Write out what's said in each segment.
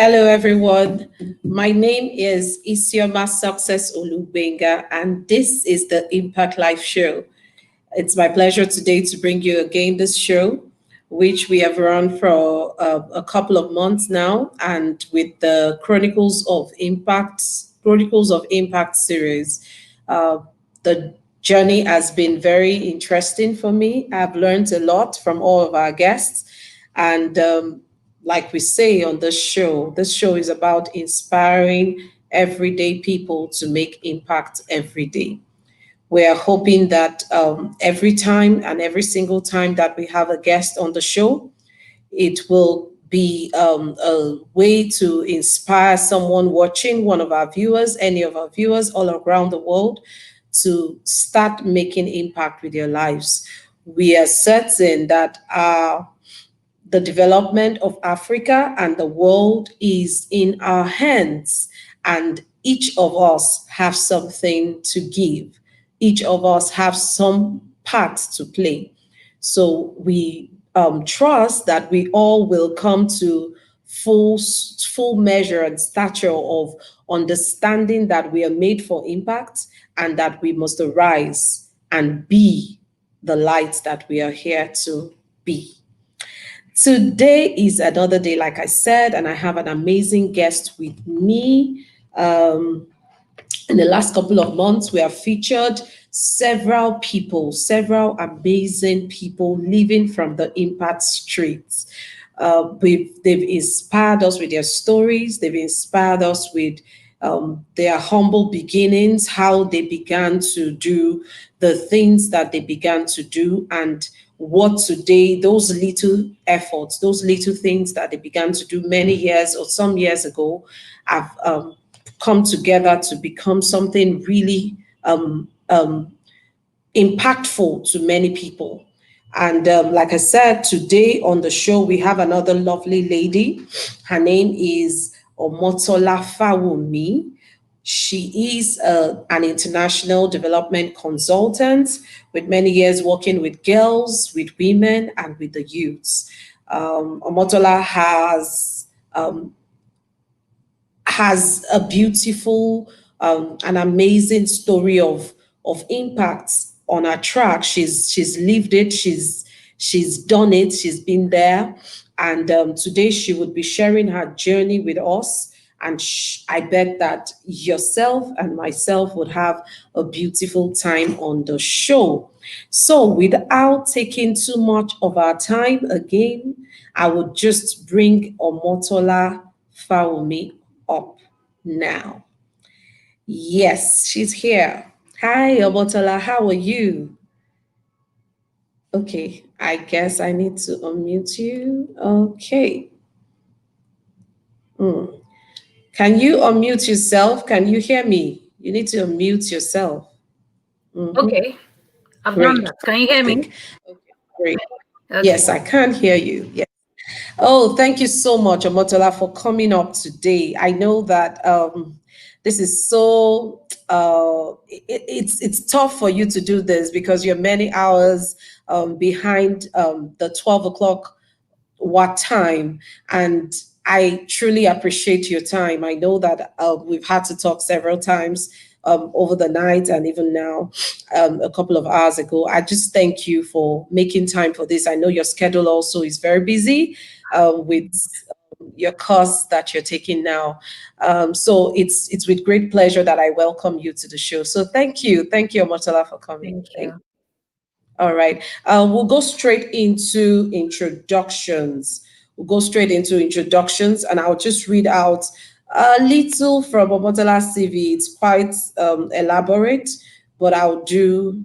Hello, everyone. My name is Isioma Success Olubenga, and this is the Impact Life Show. It's my pleasure today to bring you again this show, which we have run for a couple of months now, and with the Chronicles of Impact series. Uh, the journey has been very interesting for me. I've learned a lot from all of our guests, and like we say on this show is about inspiring everyday people to make impact every day. We are hoping that every time and every single time that we have a guest on the show, it will be a way to inspire someone watching, one of our viewers, any of our viewers all around the world, to start making impact with their lives. We are certain that the development of Africa and the world is in our hands, and each of us have something to give. Each of us have some part to play. So we trust that we all will come to full measure and stature of understanding that we are made for impact and that we must arise and be the light that we are here to be. Today is another day, like I said, and I have an amazing guest with me. In the last couple of months, we have featured several people, several amazing people living from the impact streets. They've inspired us with their stories. They've inspired us with their humble beginnings, how they began to do the things that they began to do, and what today, those little efforts, those little things that they began to do many years or some years ago, have come together to become something really impactful to many people. And like I said, today on the show, we have another lovely lady. Her name is Omotola Fawunmi. She is an international development consultant with many years working with girls, with women, and with the youths. Omotola has a beautiful, an amazing story of impact on her track. She's lived it. She's done it. She's been there, and today she would be sharing her journey with us. And I bet that yourself and myself would have a beautiful time on the show. So, without taking too much of our time again, I would just bring Omotola Fawunmi up now. Yes, she's here. Hi, Omotola, how are you? Okay, I guess I need to unmute you. Okay. Can you unmute yourself? Can you hear me? You need to unmute yourself. Okay, I've done that. Can you hear me? Okay, great. Okay. Yes, I can hear you. Yes. Oh, thank you so much, Omotola, for coming up today. I know that this is so it's tough for you to do this because you're many hours behind the 12 o'clock what time, and I truly appreciate your time. I know that we've had to talk several times over the night and even now, a couple of hours ago. I just thank you for making time for this. I know your schedule also is very busy with your course that you're taking now. So it's with great pleasure that I welcome you to the show. So thank you, Omotola, for coming. Thank you. All right. We'll go straight into introductions. And I'll just read out a little from Omotola's CV. It's quite elaborate, but I'll do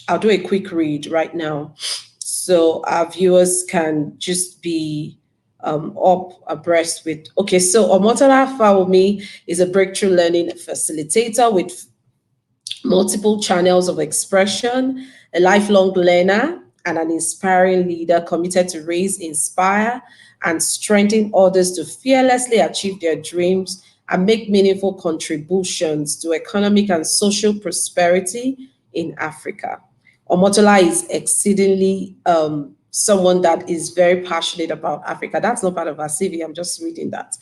a quick read right now, so our viewers can just be up abreast with. Okay, so Omotola Fawunmi is a breakthrough learning facilitator with multiple channels of expression, a lifelong learner, and an inspiring leader committed to raise, inspire, and strengthen others to fearlessly achieve their dreams and make meaningful contributions to economic and social prosperity in Africa. Omotola is exceedingly someone that is very passionate about Africa. That's not part of her CV. I'm just reading that.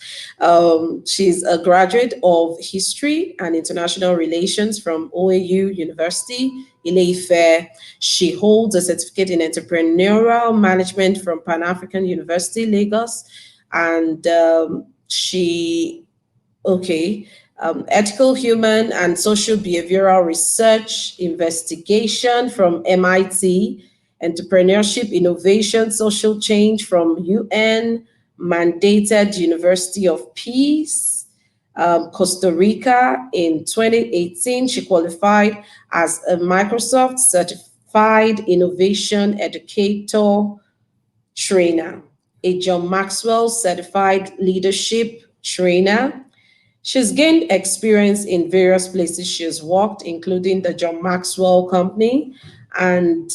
She's a graduate of History and International Relations from OAU University, Ile-Ife. She holds a certificate in entrepreneurial management from Pan-African University, Lagos. And ethical human and social behavioral research investigation from MIT, entrepreneurship, innovation, social change from UN mandated University of Peace, Costa Rica. In 2018, she qualified as a Microsoft certified innovation educator trainer, a John Maxwell certified leadership trainer. She's gained experience in various places she has worked, including the John Maxwell Company, and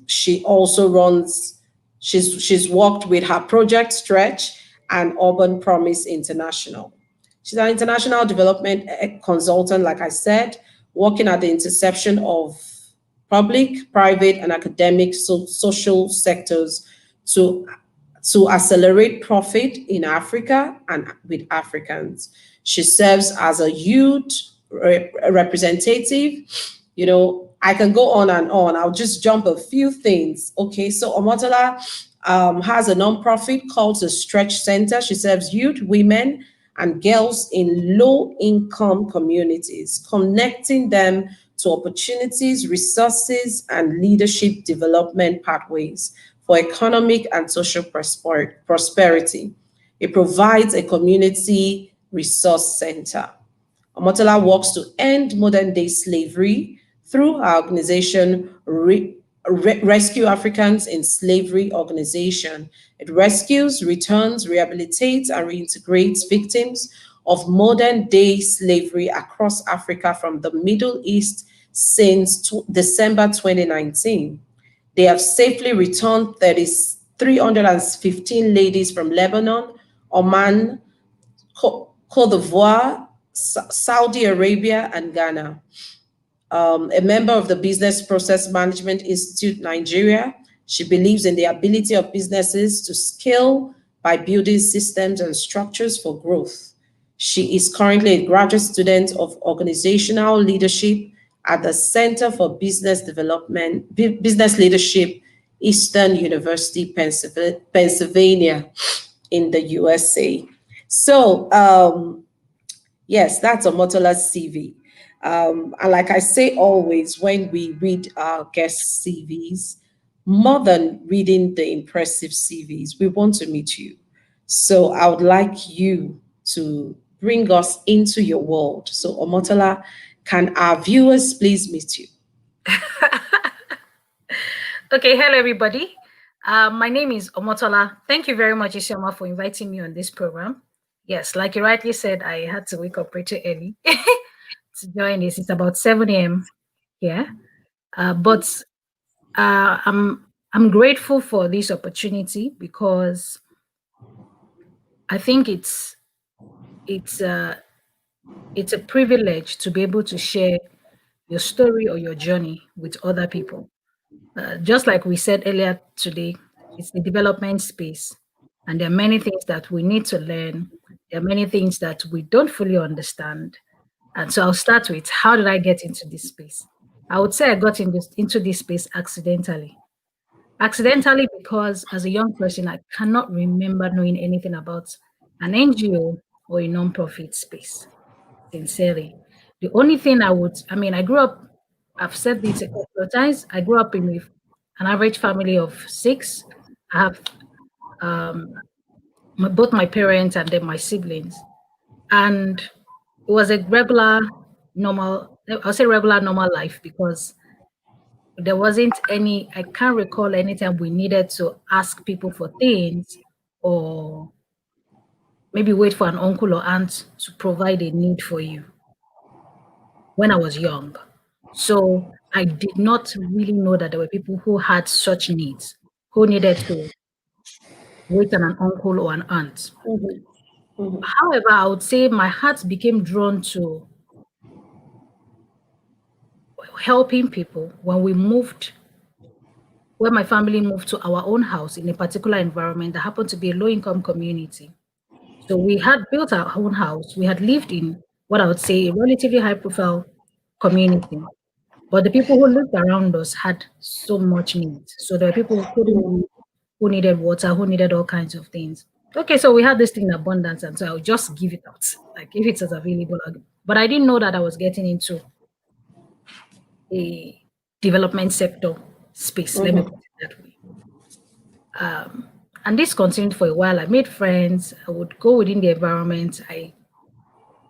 she also runs. She's worked with her project Stretch and Urban Promise International. She's an international development consultant, like I said, working at the intersection of public, private, and academic social sectors to accelerate profit in Africa and with Africans. She serves as a youth representative. You know, I can go on and on. I'll just jump a few things. Okay, so Omotola has a nonprofit called the STRETCHCentre. She serves youth, women, and girls in low-income communities, connecting them to opportunities, resources, and leadership development pathways for economic and social prosperity. It provides a community resource center. Omotola works to end modern-day slavery through her organization, Rescue Africans in Slavery Organization. It rescues, returns, rehabilitates, and reintegrates victims of modern-day slavery across Africa from the Middle East since December 2019. They have safely returned 315 ladies from Lebanon, Oman, Cote d'Ivoire, Saudi Arabia, and Ghana. A member of the Business Process Management Institute, Nigeria. She believes in the ability of businesses to scale by building systems and structures for growth. She is currently a graduate student of organizational leadership at the Center for Business Development, Business Leadership, Eastern University, Pennsylvania, in the USA. So, yes, that's Omotola's CV. And like I say always, when we read our guest CVs, more than reading the impressive CVs, we want to meet you. So I would like you to bring us into your world. So Omotola, can our viewers please meet you? Okay, hello everybody. My name is Omotola. Thank you very much, Isioma, for inviting me on this program. Yes, like you rightly said, I had to wake up pretty early to join this. It's about 7 a.m. here. But I'm grateful for this opportunity because I think it's a privilege to be able to share your story or your journey with other people. Just like we said earlier today, it's the development space, and there are many things that we need to learn. There are many things that we don't fully understand. And so I'll start with, how did I get into this space? I would say I got into this space accidentally. Accidentally because as a young person, I cannot remember knowing anything about an NGO or a nonprofit space, sincerely. The only thing I grew up, I've said this a couple of times, I grew up in an average family of 6. I have both my parents and then my siblings. And it was a normal life because there wasn't I can't recall any time we needed to ask people for things or maybe wait for an uncle or aunt to provide a need for you when I was young. So I did not really know that there were people who had such needs, who needed to wait on an uncle or an aunt. Mm-hmm. Mm-hmm. However, I would say my heart became drawn to helping people when we moved where my family moved to our own house in a particular environment that happened to be a low-income community. So we had built our own house. We had lived in what I would say a relatively high-profile community. But the people who lived around us had so much needs. So there were people who couldn't eat, who needed water, who needed all kinds of things. Okay, so we had this thing in abundance, and so I would just give it out, like if it was available. But I didn't know that I was getting into a development sector space. Let me put it that way. And this continued for a while. I made friends. I would go within the environment.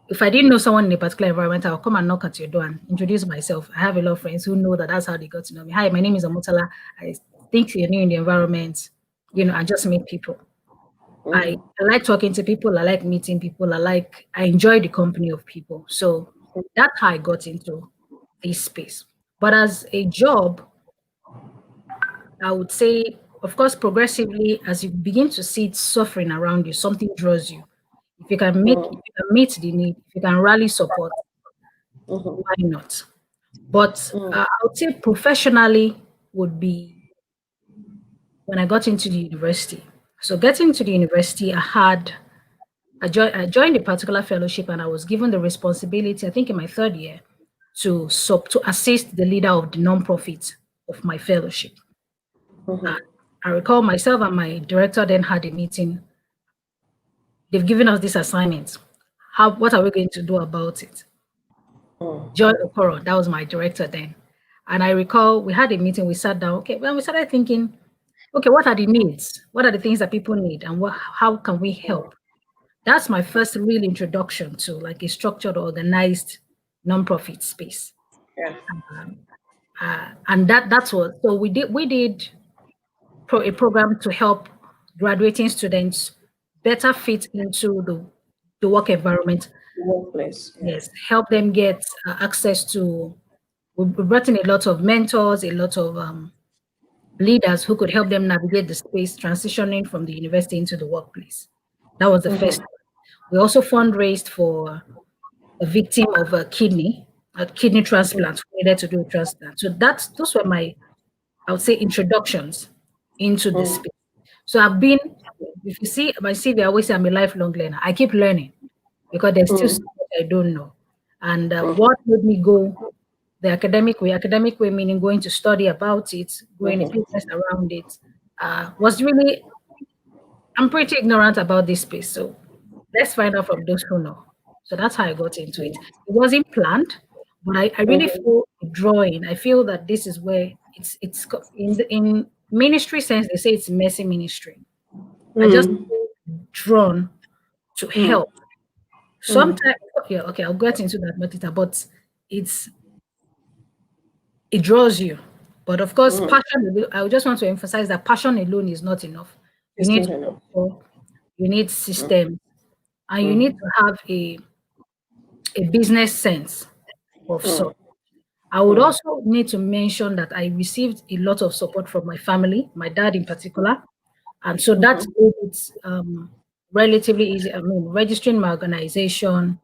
If I didn't know someone in a particular environment, I'll come and knock at your door and introduce myself. I have a lot of friends who know that that's how they got to know me. Hi, my name is Omotola. I think you're new in the environment. I just meet people. I like talking to people. I like meeting people. I enjoy the company of people. So that's how I got into this space. But as a job, I would say, of course, progressively, as you begin to see it suffering around you, something draws you. If you can meet the need, if you can rally support, why not? But I would say professionally would be when I got into the university. So getting to the university, I joined a particular fellowship, and I was given the responsibility, I think in my third year, to assist the leader of the nonprofit of my fellowship. I recall myself and my director then had a meeting. They've given us this assignment. What are we going to do about it? Joy Okoro, that was my director then. And I recall we had a meeting, we sat down, okay, well, we started thinking, okay, what are the needs? What are the things that people need? And how can we help? That's my first real introduction to like a structured, organized nonprofit space. Yeah. And that's what, so we did a program to help graduating students better fit into the work environment. The workplace. Yeah. Yes, help them get access to. We brought in a lot of mentors, a lot of leaders who could help them navigate the space, transitioning from the university into the workplace. That was the first one. We also fundraised for a victim of a kidney transplant, who needed to do a transplant. So those were my, I would say, introductions into the space. So I've been, if you see my CV, I always say I'm a lifelong learner. I keep learning because there's still something I don't know. And what made me go the academic way meaning going to study about it, going a business around it, was really, I'm pretty ignorant about this space. So let's find out from those who know. So that's how I got into it. It wasn't planned, but I really feel drawing. I feel that this is where it's in ministry sense, they say it's mercy ministry. I just feel drawn to help. Sometimes, okay, I'll get into that later, but it draws you. But of course, passion, I just want to emphasize that passion alone is not enough. You need people, you need systems, and you need to have a business sense of support. I would also need to mention that I received a lot of support from my family, my dad in particular. And so that made it relatively easy. I mean, registering my organization,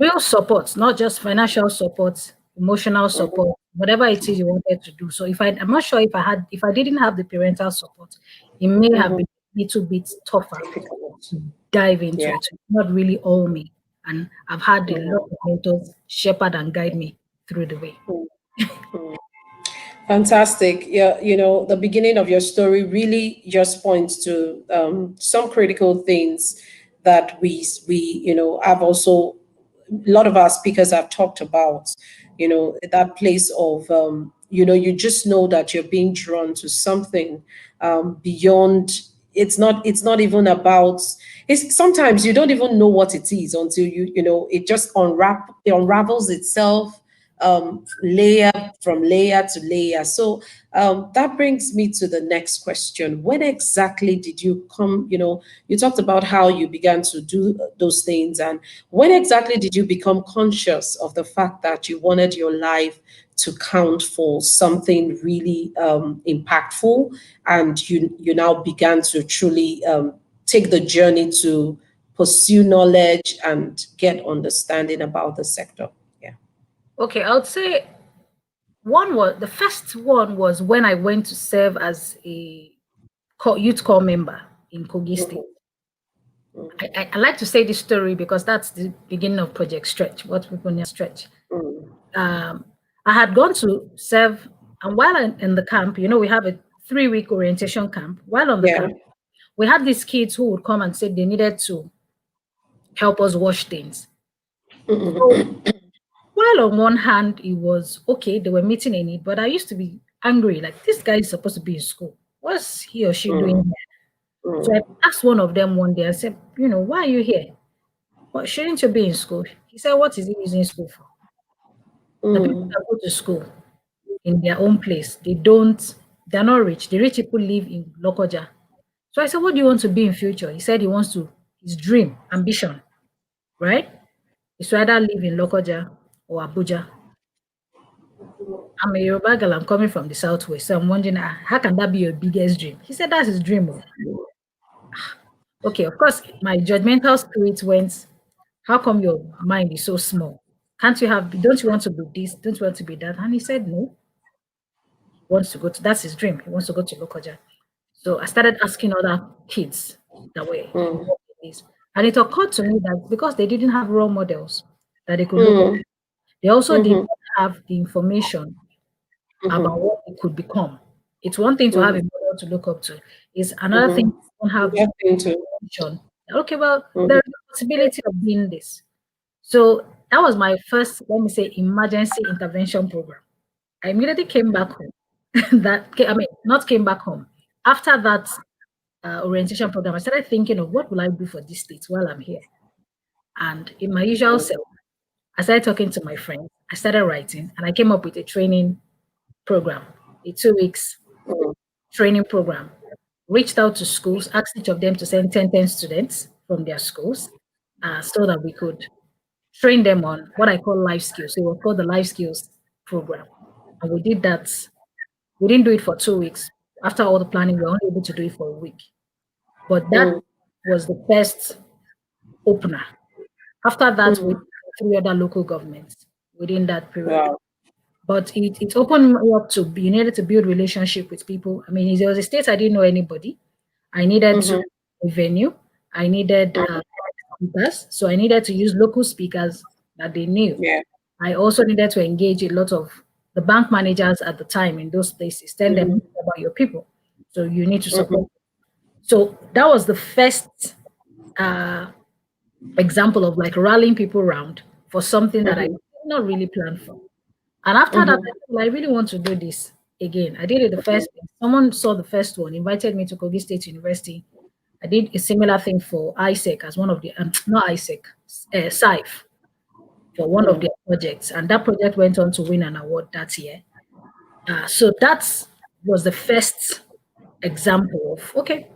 real support, not just financial support, emotional support, whatever it is you wanted to do. So I'm not sure if I didn't have the parental support, it may have been a little bit tougher to dive into it. It's not really all me. And I've had a lot of mentors shepherd and guide me through the way. Fantastic. Yeah, the beginning of your story really just points to some critical things that we have also, a lot of our speakers have talked about, that place of, you just know that you're being drawn to something beyond. It's not even about, it's sometimes you don't even know what it is until it just it unravels itself, layer from layer to layer. So that brings me to the next question. When exactly did you come, you talked about how you began to do those things, and when exactly did you become conscious of the fact that you wanted your life to count for something really impactful, and you now began to truly take the journey to pursue knowledge and get understanding about the sector? Yeah. Okay, I would say the first one was when I went to serve as a youth corps member in Kogi State. I like to say this story because that's the beginning of Project Stretch, what people know Stretch. I had gone to serve, and while in the camp, you know, we have a 3-week orientation camp. While on the camp, we had these kids who would come and say they needed to help us wash things. So, while on one hand, it was okay, they were meeting a need, but I used to be angry, like, this guy is supposed to be in school. What's he or she doing here? So I asked one of them one day, I said, you know, why are you here? Well, shouldn't you be in school? He said, what is he using school for? The people that go to school in their own place, they're not rich. The rich people live in Lokoja. So I said, what do you want to be in future? He said his dream, ambition, right? Is to either live in Lokoja or Abuja. I'm a Yoruba girl, I'm coming from the Southwest. So I'm wondering, how can that be your biggest dream? He said, that's his dream. Okay, of course, my judgmental spirit went, how come your mind is so small? Don't you want to be this? Don't you want to be that? And he said, no. He wants to that's his dream. He wants to go to Lokoja. So I started asking other kids that way. And it occurred to me that because they didn't have role models that they could look up, they also did not have the information about what it could become. It's one thing to have a model to look up to. It's another thing to don't have information. Okay, well, there's a possibility of being this. So that was my first, let me say, emergency intervention program. I immediately came back home. Not came back home. After that orientation program, I started thinking of what will I do for this state while I'm here. And in my usual self, I started talking to my friends. I started writing, and I came up with a training program, a 2 weeks training program. Reached out to schools, asked each of them to send 10 students from their schools so that we could train them on what I call life skills. So it was called the life skills program. And we did that. We didn't do it for 2 weeks. After all the planning, we were only able to do it for a week. But that was the first opener. After that, we did 3 other local governments within that period. Wow. But it opened me up to you needed to build relationship with people. I mean, there was a state I didn't know anybody. I needed to a venue. I needed speakers. So I needed to use local speakers that they knew. Yeah. I also needed to engage a lot of the bank managers at the time in those places, tell them about your people. So you need to support. So that was the first example of like rallying people around for something that I did not really plan for. And after that, I really want to do this again. I did it the first day. Someone saw the first one, invited me to Kogi State University. I did a similar thing for ISEC as one of the, not ISEC, SIFE, for one of their projects. And that project went on to win an award that year. So that was the first example of, okay,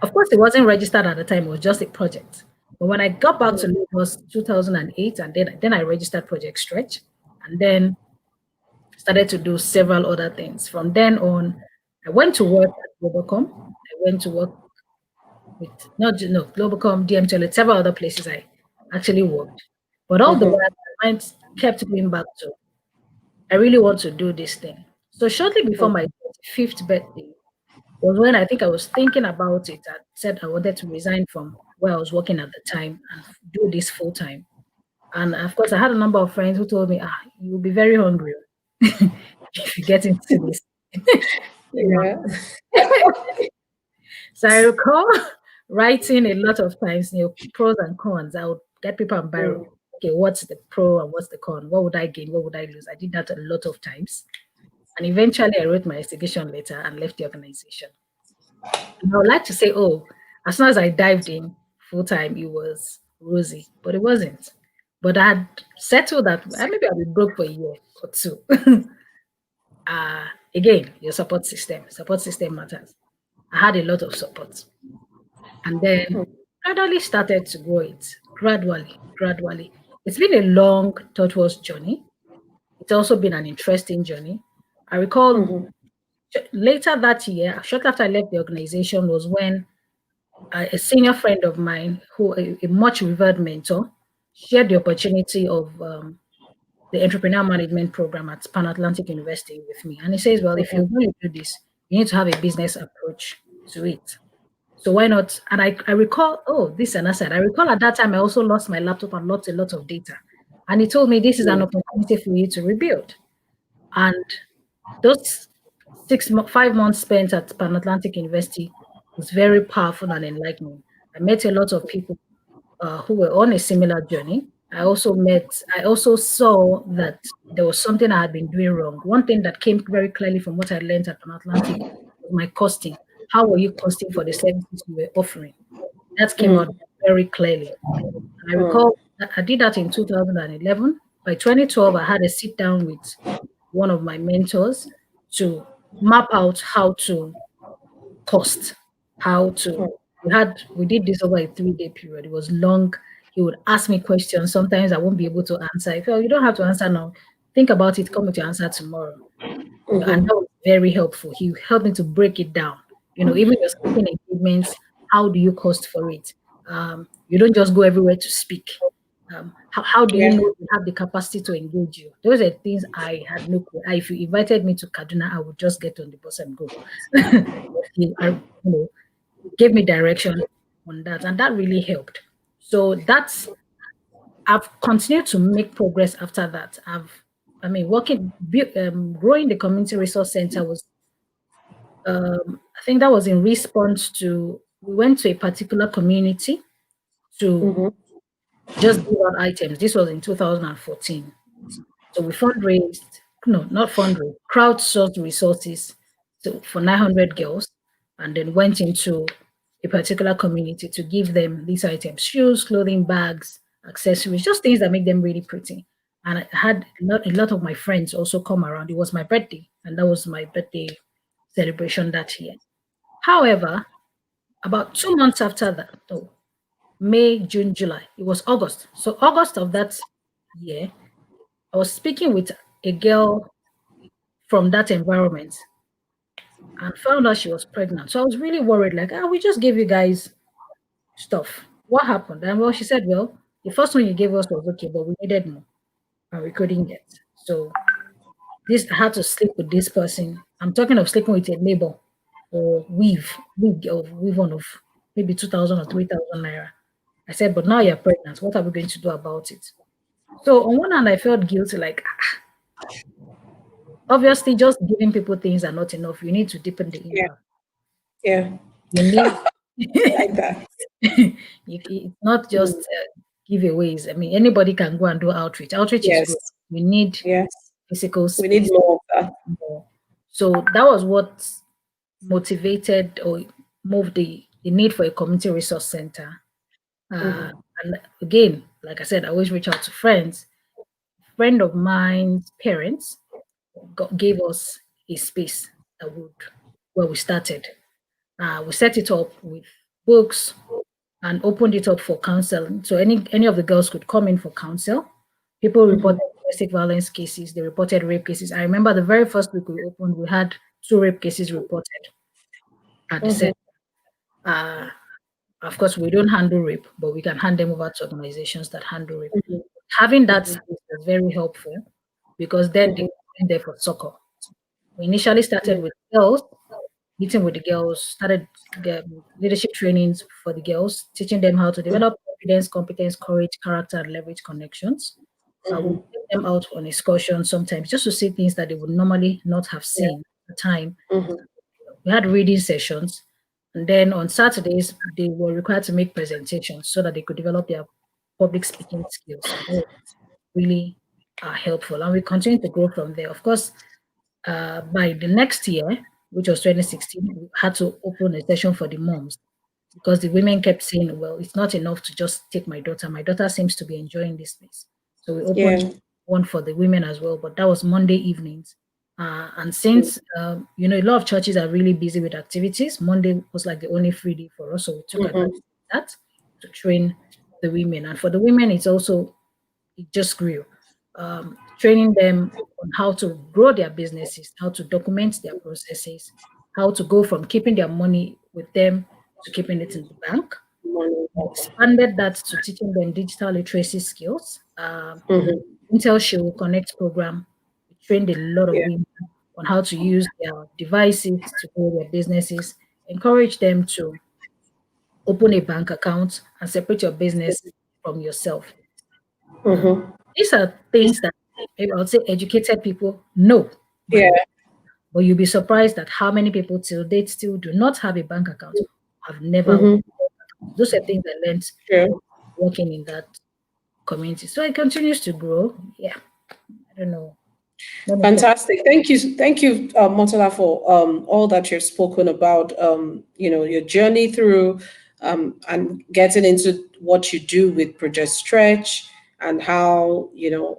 of course, it wasn't registered at the time. It was just a project. But when I got back to Lagos 2008, and then I registered Project Stretch, and then started to do several other things. From then on, I went to work at Globacom. I went to work with Globacom, DMTL, several other places I actually worked. But all the while, my mind kept going back to, I really want to do this thing. So shortly before my 5th birthday was when I think I was thinking about it. I said I wanted to resign from where I was working at the time and do this full time. And of course, I had a number of friends who told me, you will be very hungry if you get into this. Yeah. So I recall writing a lot of times, pros and cons. I would get paper and biro. Okay, what's the pro and what's the con? What would I gain? What would I lose? I did that a lot of times. And eventually I wrote my resignation letter and left the organization. And I would like to say, as soon as I dived in full time, it was rosy, but it wasn't. But I had settled that maybe I'll be broke for a year or two. Again, your support system matters. I had a lot of support. And then gradually started to grow it, gradually. It's been a long, tortuous journey. It's also been an interesting journey. I recall later that year, shortly after I left the organization, was when a senior friend of mine, who a much revered mentor, shared the opportunity of the entrepreneur management program at Pan Atlantic University with me. And he says, well, if you're going to do this, you need to have a business approach to it. So why not? And I recall, oh, this and that. I recall at that time, I also lost my laptop and lost a lot of data. And he told me this is an opportunity for you to rebuild. And those 5 months spent at Pan Atlantic University was very powerful and enlightening. I met a lot of people who were on a similar journey. I also saw that there was something I had been doing wrong. One thing that came very clearly from what I learned at Pan Atlantic was my costing. How were you costing for the services you were offering? That came out very clearly. And I recall that I did that in 2011. By 2012, I had a sit down with one of my mentors to map out how to cost, how to we did this over a 3-day period. It was long. He would ask me questions. Sometimes I won't be able to answer. I felt you don't have to answer now. Think about it, come with your answer tomorrow. And that was very helpful. He helped me to break it down. Even your speaking engagements, how do you cost for it? You don't just go everywhere to speak. How do you know you have the capacity to engage you? Those are things I had no clue. If you invited me to Kaduna, I would just get on the bus and go. He gave me direction on that, and that really helped. So I've continued to make progress after that. Growing the community resource center was, I think that was in response to, we went to a particular community to just give out items. This was in 2014. So we crowdsourced resources for 900 girls, and then went into a particular community to give them these items: shoes, clothing, bags, accessories, just things that make them really pretty. And I had a lot of my friends also come around. It was my birthday, and that was my birthday celebration that year. However, about 2 months after that, May, June, July, it was August. So August of that year, I was speaking with a girl from that environment and found out she was pregnant. So I was really worried, like, we just gave you guys stuff. What happened? And well, she said, well, the first one you gave us was okay, but we needed more and we couldn't get. So I had to sleep with this person. I'm talking of sleeping with a neighbor or weave on of maybe 2,000 or 3,000 naira. I said, but now you're pregnant. What are we going to do about it? So on one hand, I felt guilty, like, obviously just giving people things are not enough. You need to deepen the impact. Yeah. You need Like that. it's not just giveaways. I mean, anybody can go and do outreach. Outreach is good. We need physical space. We need more of that. More. So that was what motivated or moved the need for a community resource center. And again, like I said, I always reach out to friends. A friend of mine's parents gave us a space where we started. We set it up with books and opened it up for counseling. So any of the girls could come in for counsel. People reported domestic violence cases. They reported rape cases. I remember the very first week we opened, we had 2 rape cases reported at the center. Of course, we don't handle rape, but we can hand them over to organizations that handle rape. Having that space was very helpful because then they went there for soccer. We initially started with girls, meeting with the girls, started leadership trainings for the girls, teaching them how to develop confidence, competence, courage, character, and leverage connections. We take them out on excursions sometimes just to see things that they would normally not have seen at the time. We had reading sessions. And then on Saturdays, they were required to make presentations so that they could develop their public speaking skills. Really helpful. And we continue to grow from there. Of course, by the next year, which was 2016, we had to open a session for the moms because the women kept saying, well, it's not enough to just take my daughter. My daughter seems to be enjoying this place. So we opened one for the women as well, but that was Monday evenings. And since, a lot of churches are really busy with activities, Monday was like the only free day for us. So we took advantage of that to train the women. And for the women, it just grew. Training them on how to grow their businesses, how to document their processes, how to go from keeping their money with them to keeping it in the bank. We expanded that to teaching them digital literacy skills. Intel She Will Connect program. We trained a lot of Yeah. women on how to use their devices to grow their businesses, encourage them to open a bank account and separate your business from yourself. Mm-hmm. These are things that maybe I would say educated people know by Yeah. now. But you'll be surprised at how many people till date still do not have a bank account, have never opened Mm-hmm. a bank account. Those are things I learned True. working in that community. So it continues to grow. Yeah, I don't know. Let me stop. Fantastic. Thank you, Omotola, for all that you've spoken about. Your journey through and getting into what you do with Project Stretch, and how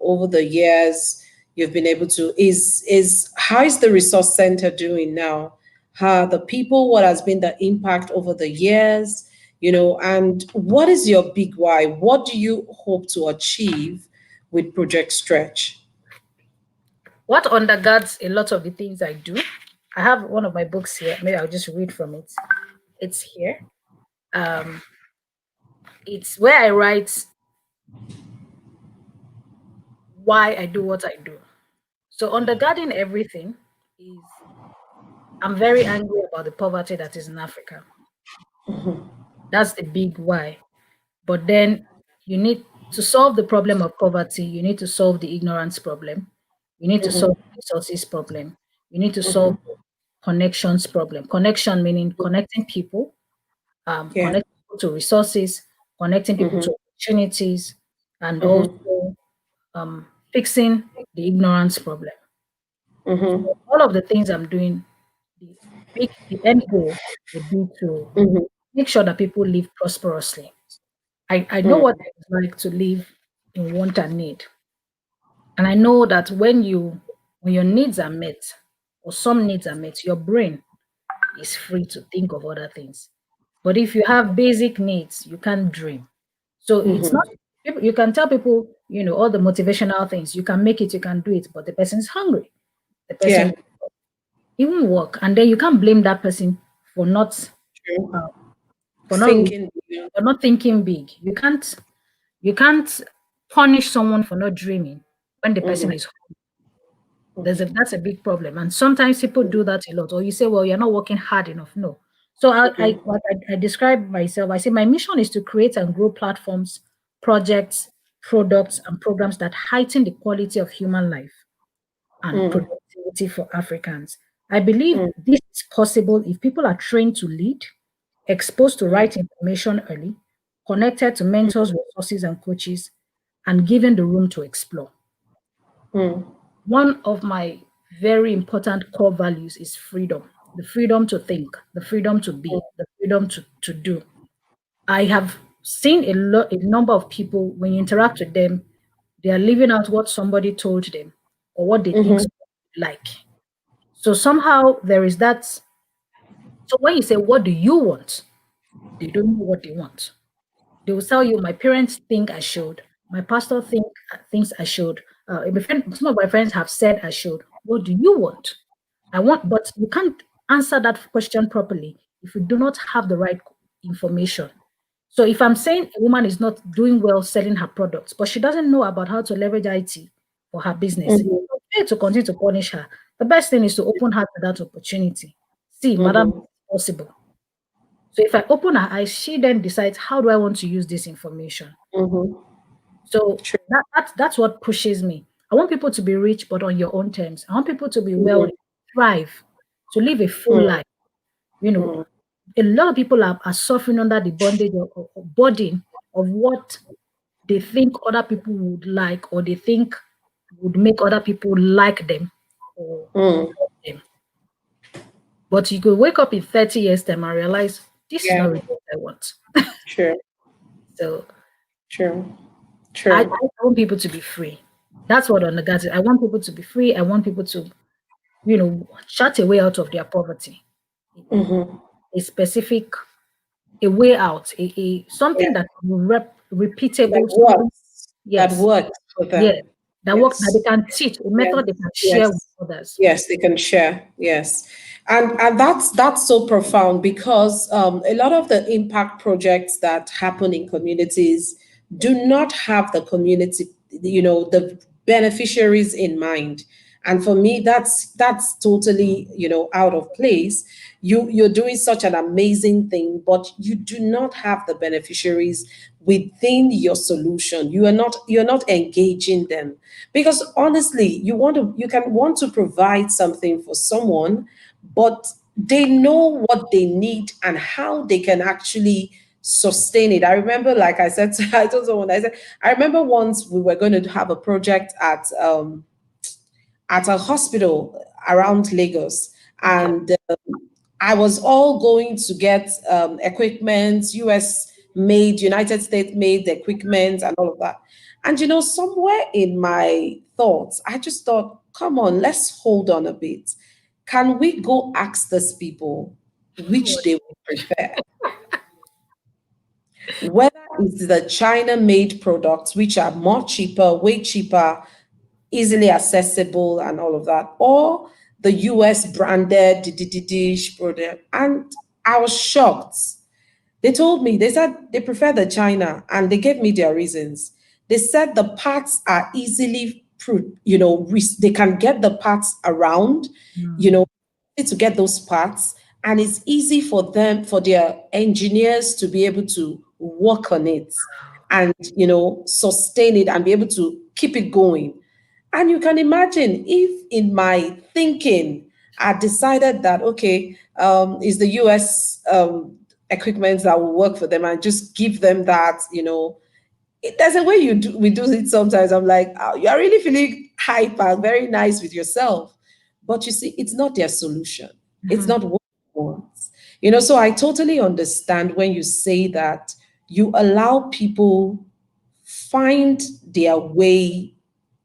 over the years you've been able to is how is the resource center doing now? How the people? What has been the impact over the years? And what is your big why? What do you hope to achieve with Project Stretch? What undergirds a lot of the things I do? I have one of my books here. Maybe I'll just read from it. It's here. Um, it's where I write why I do what I do. So undergirding everything is I'm very angry about the poverty that is in Africa. That's the big why. But then you need to solve the problem of poverty, you need to solve the ignorance problem, you need to solve the resources problem, you need to solve the connections problem. Connection meaning connecting people, Yeah. connecting people to resources, connecting people Mm-hmm. to opportunities, and Mm-hmm. also fixing the ignorance problem. Mm-hmm. So all of the things I'm doing, the end goal would be to Mm-hmm. make sure that people live prosperously. I know what Mm-hmm. it's like to live in want and need. And I know that when your needs are met, or some needs are met, your brain is free to think of other things. But if you have basic needs, you can't dream. So it's not Mm-hmm. you can tell people, all the motivational things, you can make it, you can do it, but the person is hungry. The person Yeah. even work, and then you can't blame that person for not uh, True. for not Thinking. Yeah. for not thinking big. You can't punish someone for not dreaming when the person Mm-hmm. is that's a big problem. And sometimes people do that a lot. Or you say, well, you're not working hard enough. No. So Mm-hmm. I describe myself, I say my mission is to create and grow platforms, projects, products, and programs that heighten the quality of human life and Mm-hmm. productivity for Africans. I believe this is possible if people are trained to lead, exposed to right information early, connected to mentors, resources, and coaches, and given the room to explore. Mm-hmm. One of my very important core values is freedom, the freedom to think, the freedom to be, the freedom to do. I have seen a number of people, when you interact with them, they are living out what somebody told them or what they think Mm-hmm. somebody would like. So somehow there is that. So when you say, what do you want? They don't know what they want. They will tell you, my parents think I should. My pastor thinks I should. Some of my friends have said I should. What do you want? I want, but you can't answer that question properly if you do not have the right information. So if I'm saying a woman is not doing well selling her products, but she doesn't know about how to leverage IT for her business, Mm-hmm. it's okay to continue to punish her. The best thing is to open her to that opportunity. See, madam, Mm-hmm. it's possible. So if I open her eyes, she then decides, how do I want to use this information? Mm-hmm. So True. that's what pushes me. I want people to be rich, but on your own terms. I want people to be well, Mm-hmm. thrive, to live a full life. You know, Mm-hmm. a lot of people are suffering under the bondage of burden of what they think other people would like, or they think would make other people like them or Mm. love them. But you could wake up in 30 years' time and realize this is Yeah. not really what I want. True. So True. I True. want people to be free. That's what undergirds it. I want people to be free. I want people to, shut a way out of their poverty. Mm-hmm. A specific, a way out, Yeah. something that That repeatable, something, works. That yes, works for yes, them. that Yes. they can teach, a Yes. method they can share with Yes. others. Yes, they can share. Yes, and that's so profound, because a lot of the impact projects that happen in communities do not have the community, the beneficiaries in mind. And for me, that's totally, out of place. You're doing such an amazing thing, but you do not have the beneficiaries within your solution. You're not engaging them, because honestly, you can want to provide something for someone, but they know what they need and how they can actually sustain it. I remember, like I said, I told someone, I said, I remember once we were going to have a project at a hospital around Lagos, Okay. and I was all going to get equipment, US made, United States made equipment, and all of that. And somewhere in my thoughts, I just thought, come on, let's hold on a bit. Can we go ask these people which they would prefer? Whether it's the China made products, which are more cheaper, way cheaper, easily accessible, and all of that, or the US branded dish product. And I was shocked. They told me, they said they prefer the China, and they gave me their reasons. They said the parts are easily, they can get the parts around, you Mm. know, to get those parts, and it's easy for them, for their engineers to be able to work on it and, sustain it and be able to keep it going. And you can imagine if in my thinking, I decided that, okay, is the US equipment that will work for them, and just give them that, there's a way we do it sometimes. I'm like, oh, you're really feeling hyper, very nice with yourself. But you see, it's not their solution. It's Mhm. not what they want. So I totally understand when you say that you allow people find their way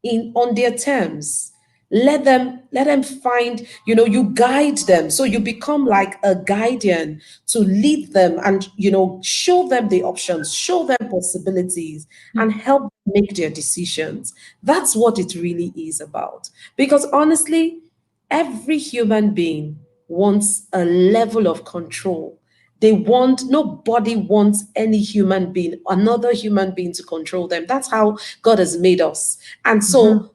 in on their terms. Let them find, you guide them, so you become like a guardian to lead them, and show them the options, show them possibilities, and help them make their decisions. That's what it really is about. Because honestly, every human being wants a level of control. Nobody wants any human being, another human being, to control them. That's how God has made us. And Mhm. so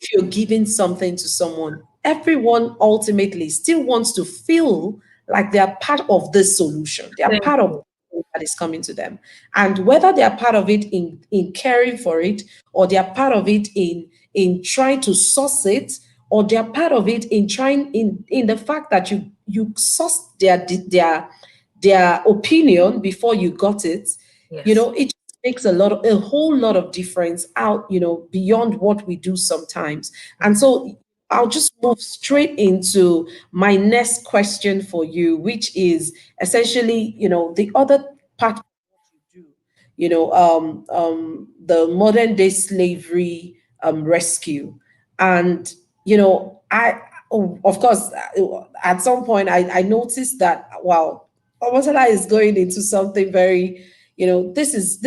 if you're giving something to someone, everyone ultimately still wants to feel like they are part of this solution. They are Thank part of you. that is coming to them. And whether they are part of it in caring for it, or they are part of it in trying to source it, or they are part of it in trying in the fact that you sourced their opinion before you got it, Yes. it just makes a whole lot of difference out, beyond what we do sometimes. And Yeah. so I'll just move straight into my next question for you, which is essentially, the other part do, the modern day slavery rescue. And, of course, at some point, I noticed that, wow, Omotola is going into something very, this is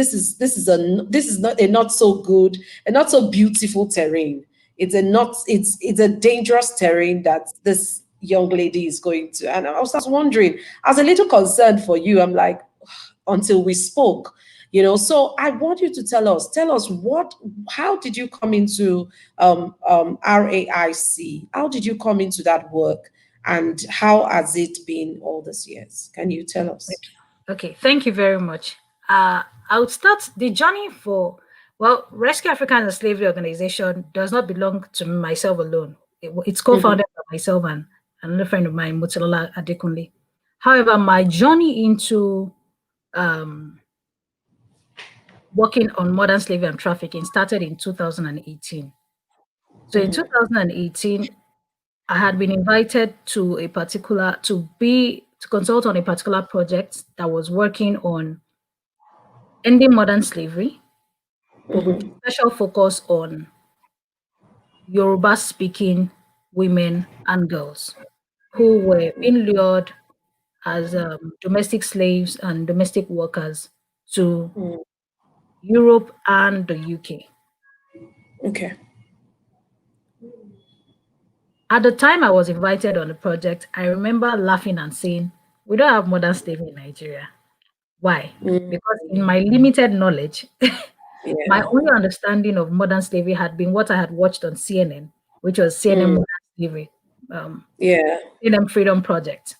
not a not so good, a not so beautiful terrain. It's a dangerous terrain that this young lady is going to. And I was wondering, I was a little concerned for you. I'm like, until we spoke. So I want you to tell us how did you come into RAIC? How did you come into that work, and how has it been all these years? Can you tell us? Okay, thank you very much. I would start the journey for, well, Rescue Africans and Slavery Organization does not belong to myself alone. It's Mhm, co-founded by myself and another friend of mine, Mutalola Adekunle. However, my journey into um, working on modern slavery and trafficking started in 2018. So in mhm, 2018, I had been invited to to consult on a particular project that was working on ending modern slavery, but with mhm, special focus on Yoruba speaking women and girls who were being lured as domestic slaves and domestic workers to mhm. Europe and the UK. Okay. At the time I was invited on the project, I remember laughing and saying, "We don't have modern slavery in Nigeria." Why? Mm, Because in my limited knowledge, My Yeah. only understanding of modern slavery had been what I had watched on CNN, which was CNN Mm. Modern Slavery, um, Yeah. CNN Freedom Project.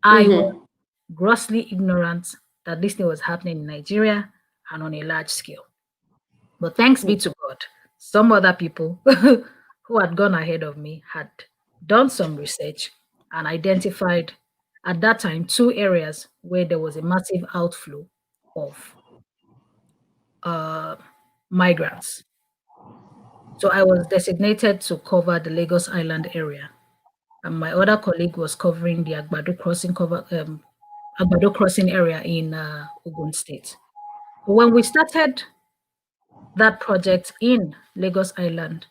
I was Mm-hmm. grossly ignorant that this thing was happening in Nigeria and on a large scale. But thanks be to God, some other people who had gone ahead of me had done some research and identified at that time two areas where there was a massive outflow of uh, migrants. So I was designated to cover the Lagos Island area, and my other colleague was covering the Agbado Crossing area in Ogun State. But when we started that project in Lagos Island,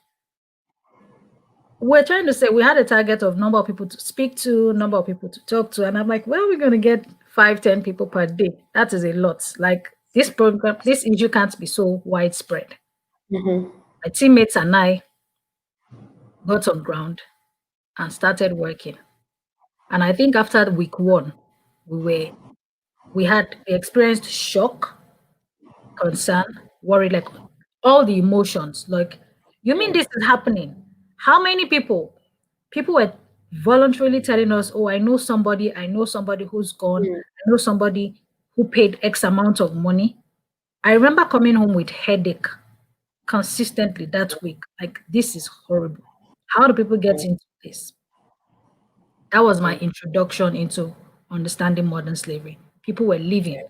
we're trying to say we had a target of number of people to speak to, number of people to talk to, and I'm like, well, we're going to get 5, 10 people per day. That is a lot. Like this program, this issue can't be so widespread. Mm-hmm. My teammates and I got on ground and started working. And I think after week one, we experienced shock, concern, worry, like all the emotions. Like, you mean this is happening? How many people? People were voluntarily telling us, oh, I know somebody who's gone, Mm. I know somebody who paid X amount of money. I remember coming home with headache consistently that week. Like, this is horrible. How do people get into this? That was my introduction into understanding modern slavery. People were leaving.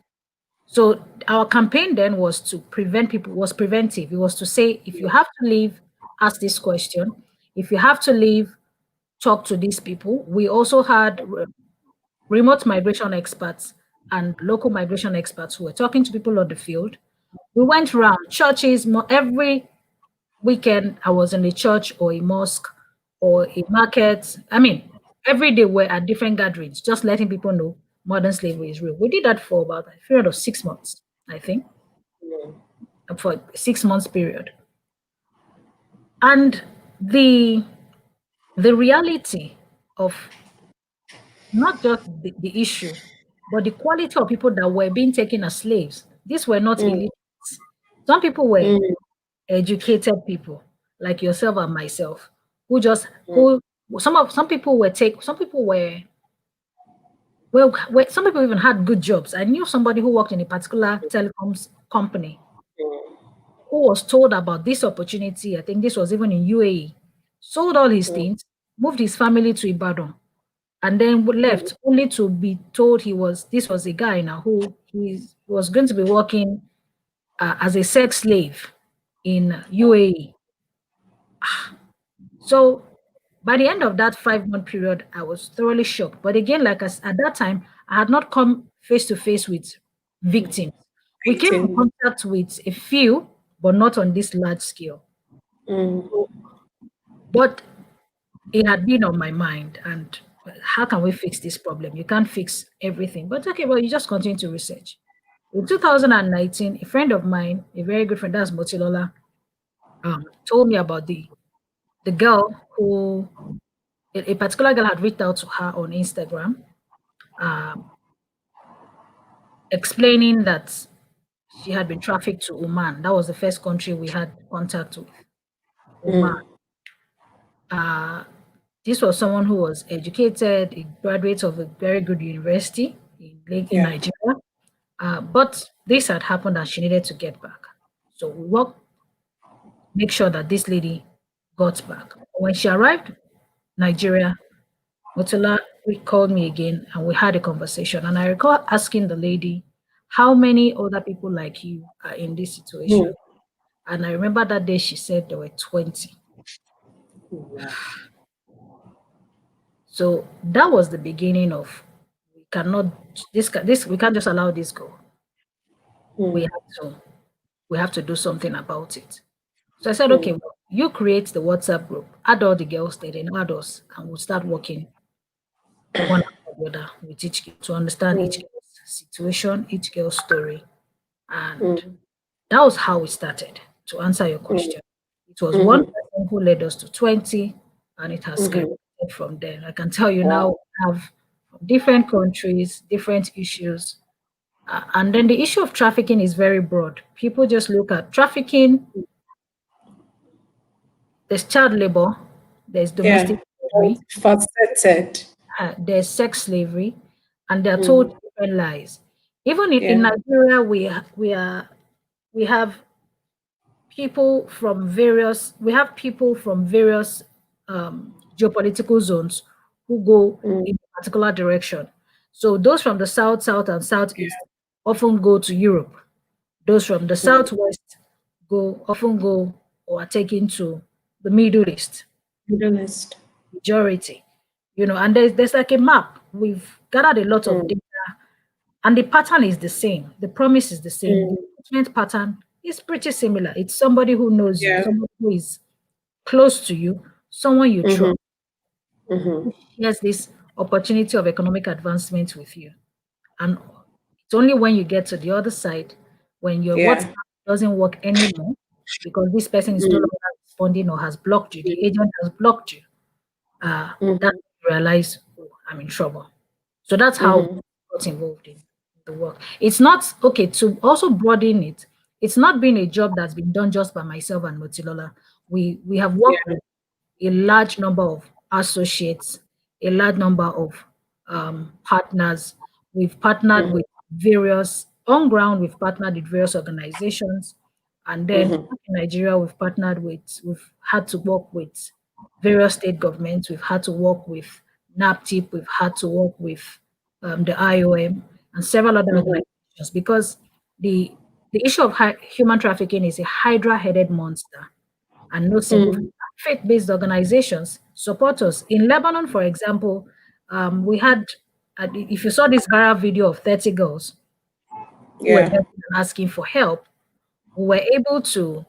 So our campaign then was to prevent people, was preventive. It was to say, if you have to leave, ask this question. If you have to leave, talk to these people. We also had remote migration experts and local migration experts who were talking to people on the field. We went around churches every weekend. I was in a church or a mosque or a market. I mean, every day we're at different gatherings, just letting people know modern slavery is real. We did that for about a period of 6 months, I think, for a 6 months period. And the the reality of not just the issue, but the quality of people that were being taken as slaves. These were not Mm. elite. Some people were Mm. educated people like yourself and myself who just Mm. who some people some people some people even had good jobs. I knew somebody who worked in a particular telecoms company who was told about this opportunity. I think this was even in UAE, sold all his Mm. things, moved his family to Ibadan, and then Mm. left only to be told this was a guy now who he was going to be working as a sex slave in UAE. So by the end of that 5 month period, I was thoroughly shocked. But again, at that time, I had not come face to face with victims. We came in Victim. contact with a few, but not on this large scale. Mm. So, but it had been on my mind. And how can we fix this problem? You can't fix everything. But okay, well, you just continue to research. In 2019, a friend of mine, a very good friend, that's Motilola, told me about the girl who a particular girl had reached out to her on Instagram, um, explaining that she had been trafficked to Oman. That was the first country we had contact with, Oman. Mm. Uh, this was someone who was educated, a graduate of a very good university in Yeah. Nigeria. But this had happened and she needed to get back. So we worked, make sure that this lady got back. When she arrived Nigeria, Motula called me again and we had a conversation. And I recall asking the lady, how many other people like you are in this situation? Mm. And I remember that day she said there were 20. Wow. So that was the beginning of we cannot this we can't just allow this go. We Mm. have to we have to do something about it. So I said, okay, Mm. well, you create the WhatsApp group, add all the girls there, then add us, and we'll start working one after the other with each girl to understand each Mm. girl's situation, each girl's story. And Mm. that was how we started, to answer your Mm. question. It was one Mm-hmm. person who led us to 20, and it has Mm-hmm. skyrocketed from there. I can tell you now, Wow. we have from different countries, different issues. And then the issue of trafficking is very broad. People just look at trafficking, there's child labor, there's domestic Yeah. slavery, Multifaceted. there's sex slavery, and they're told Mm. different lies. Even in Yeah. Nigeria, we have we have people from various geopolitical zones who go Mm. in a particular direction. So those from the south, south, and southeast often go to Europe. Those from the Mm. southwest often go or are taken to the Middle East, Middle East. majority. And there's like a map. We've gathered a lot of Mm. data, and the pattern is the same. The promise is the same. The Mm. recruitment pattern is pretty similar. It's somebody who knows you, Yeah. somebody who is close to you, someone you Mm-hmm. trust, Mm-hmm. who shares this opportunity of economic advancement with you. And it's only when you get to the other side, when your WhatsApp Yeah. doesn't work anymore, because this person is no Mm. longer responding or has blocked you, the agent has blocked you, that Mm-hmm. you realize, oh, I'm in trouble. So that's how Mm-hmm. I got involved in the work. It's not okay to also broaden it. It's not been a job that's been done just by myself and Motilola. We have worked Yeah. with a large number of associates, a large number of partners. We've partnered Mm-hmm. with various on ground. We've partnered with various organizations, and then Mm-hmm. in Nigeria, we've had to work with various state governments. We've had to work with NAPTIP. We've had to work with the IOM and several other Mm-hmm. organizations because the the issue of human trafficking is a hydra-headed monster, and no single Mm. faith-based organizations support us. In Lebanon, for example, we had, if you saw this viral video of 30 girls who were Yeah. begging and asking for help, we were able to,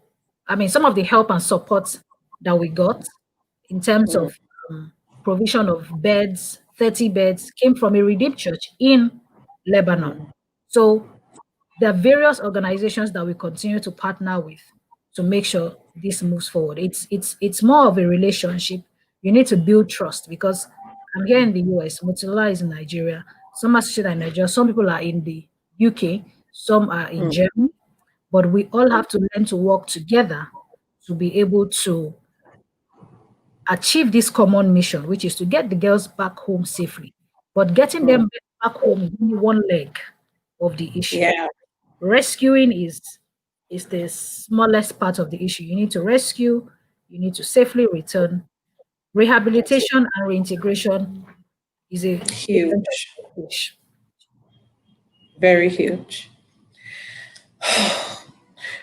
some of the help and support that we got in terms Mm. of provision of beds, 30 beds, came from a redeemed church in Lebanon. Mm. So there are various organizations that we continue to partner with to make sure this moves forward. It's more of a relationship. You need to build trust because I'm here in the US, Motorola is in Nigeria, some associates are in Nigeria, some people are in the UK, some are in Mm. Germany, but we all have to learn to work together to be able to achieve this common mission, which is to get the girls back home safely. But getting Mm. them back home is only one leg of the issue. Yeah. Rescuing is the smallest part of the issue. You need to rescue, you need to safely return. Rehabilitation and reintegration is a different Huge. fish. Very huge.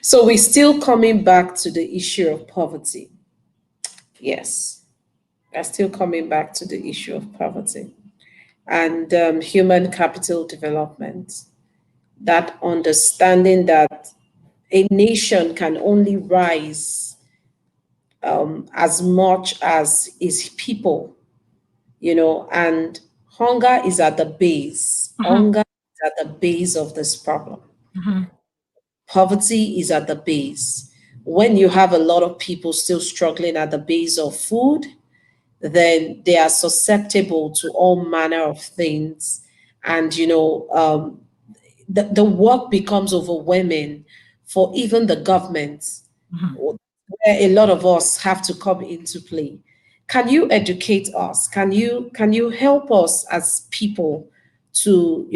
So we're still coming back to the issue of poverty. Yes, we're still coming back to the issue of poverty and human capital development. That understanding that a nation can only rise as much as its people, and hunger is at the base. Mhm, Hunger is at the base of this problem. mhm, Poverty is at the base. When you have a lot of people still struggling at the base of food, then they are susceptible to all manner of things. And, the work becomes overwhelming for even the government, mhm. where a lot of us have to come into play. Can you educate us? Can you help us as people to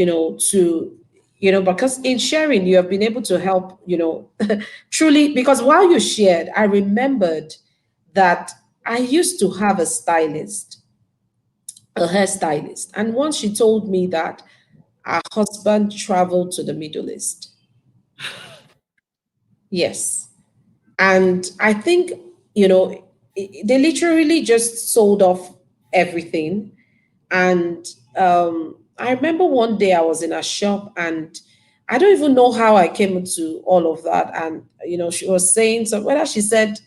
because in sharing you have been able to help, truly, because while you shared, I remembered that I used to have a hairstylist, and once she told me that her husband traveled to the Middle East. Yes. And I think, they literally just sold off everything. And I remember one day I was in a shop, and I don't even know how I came into all of that. And, she was saying, so whether she said,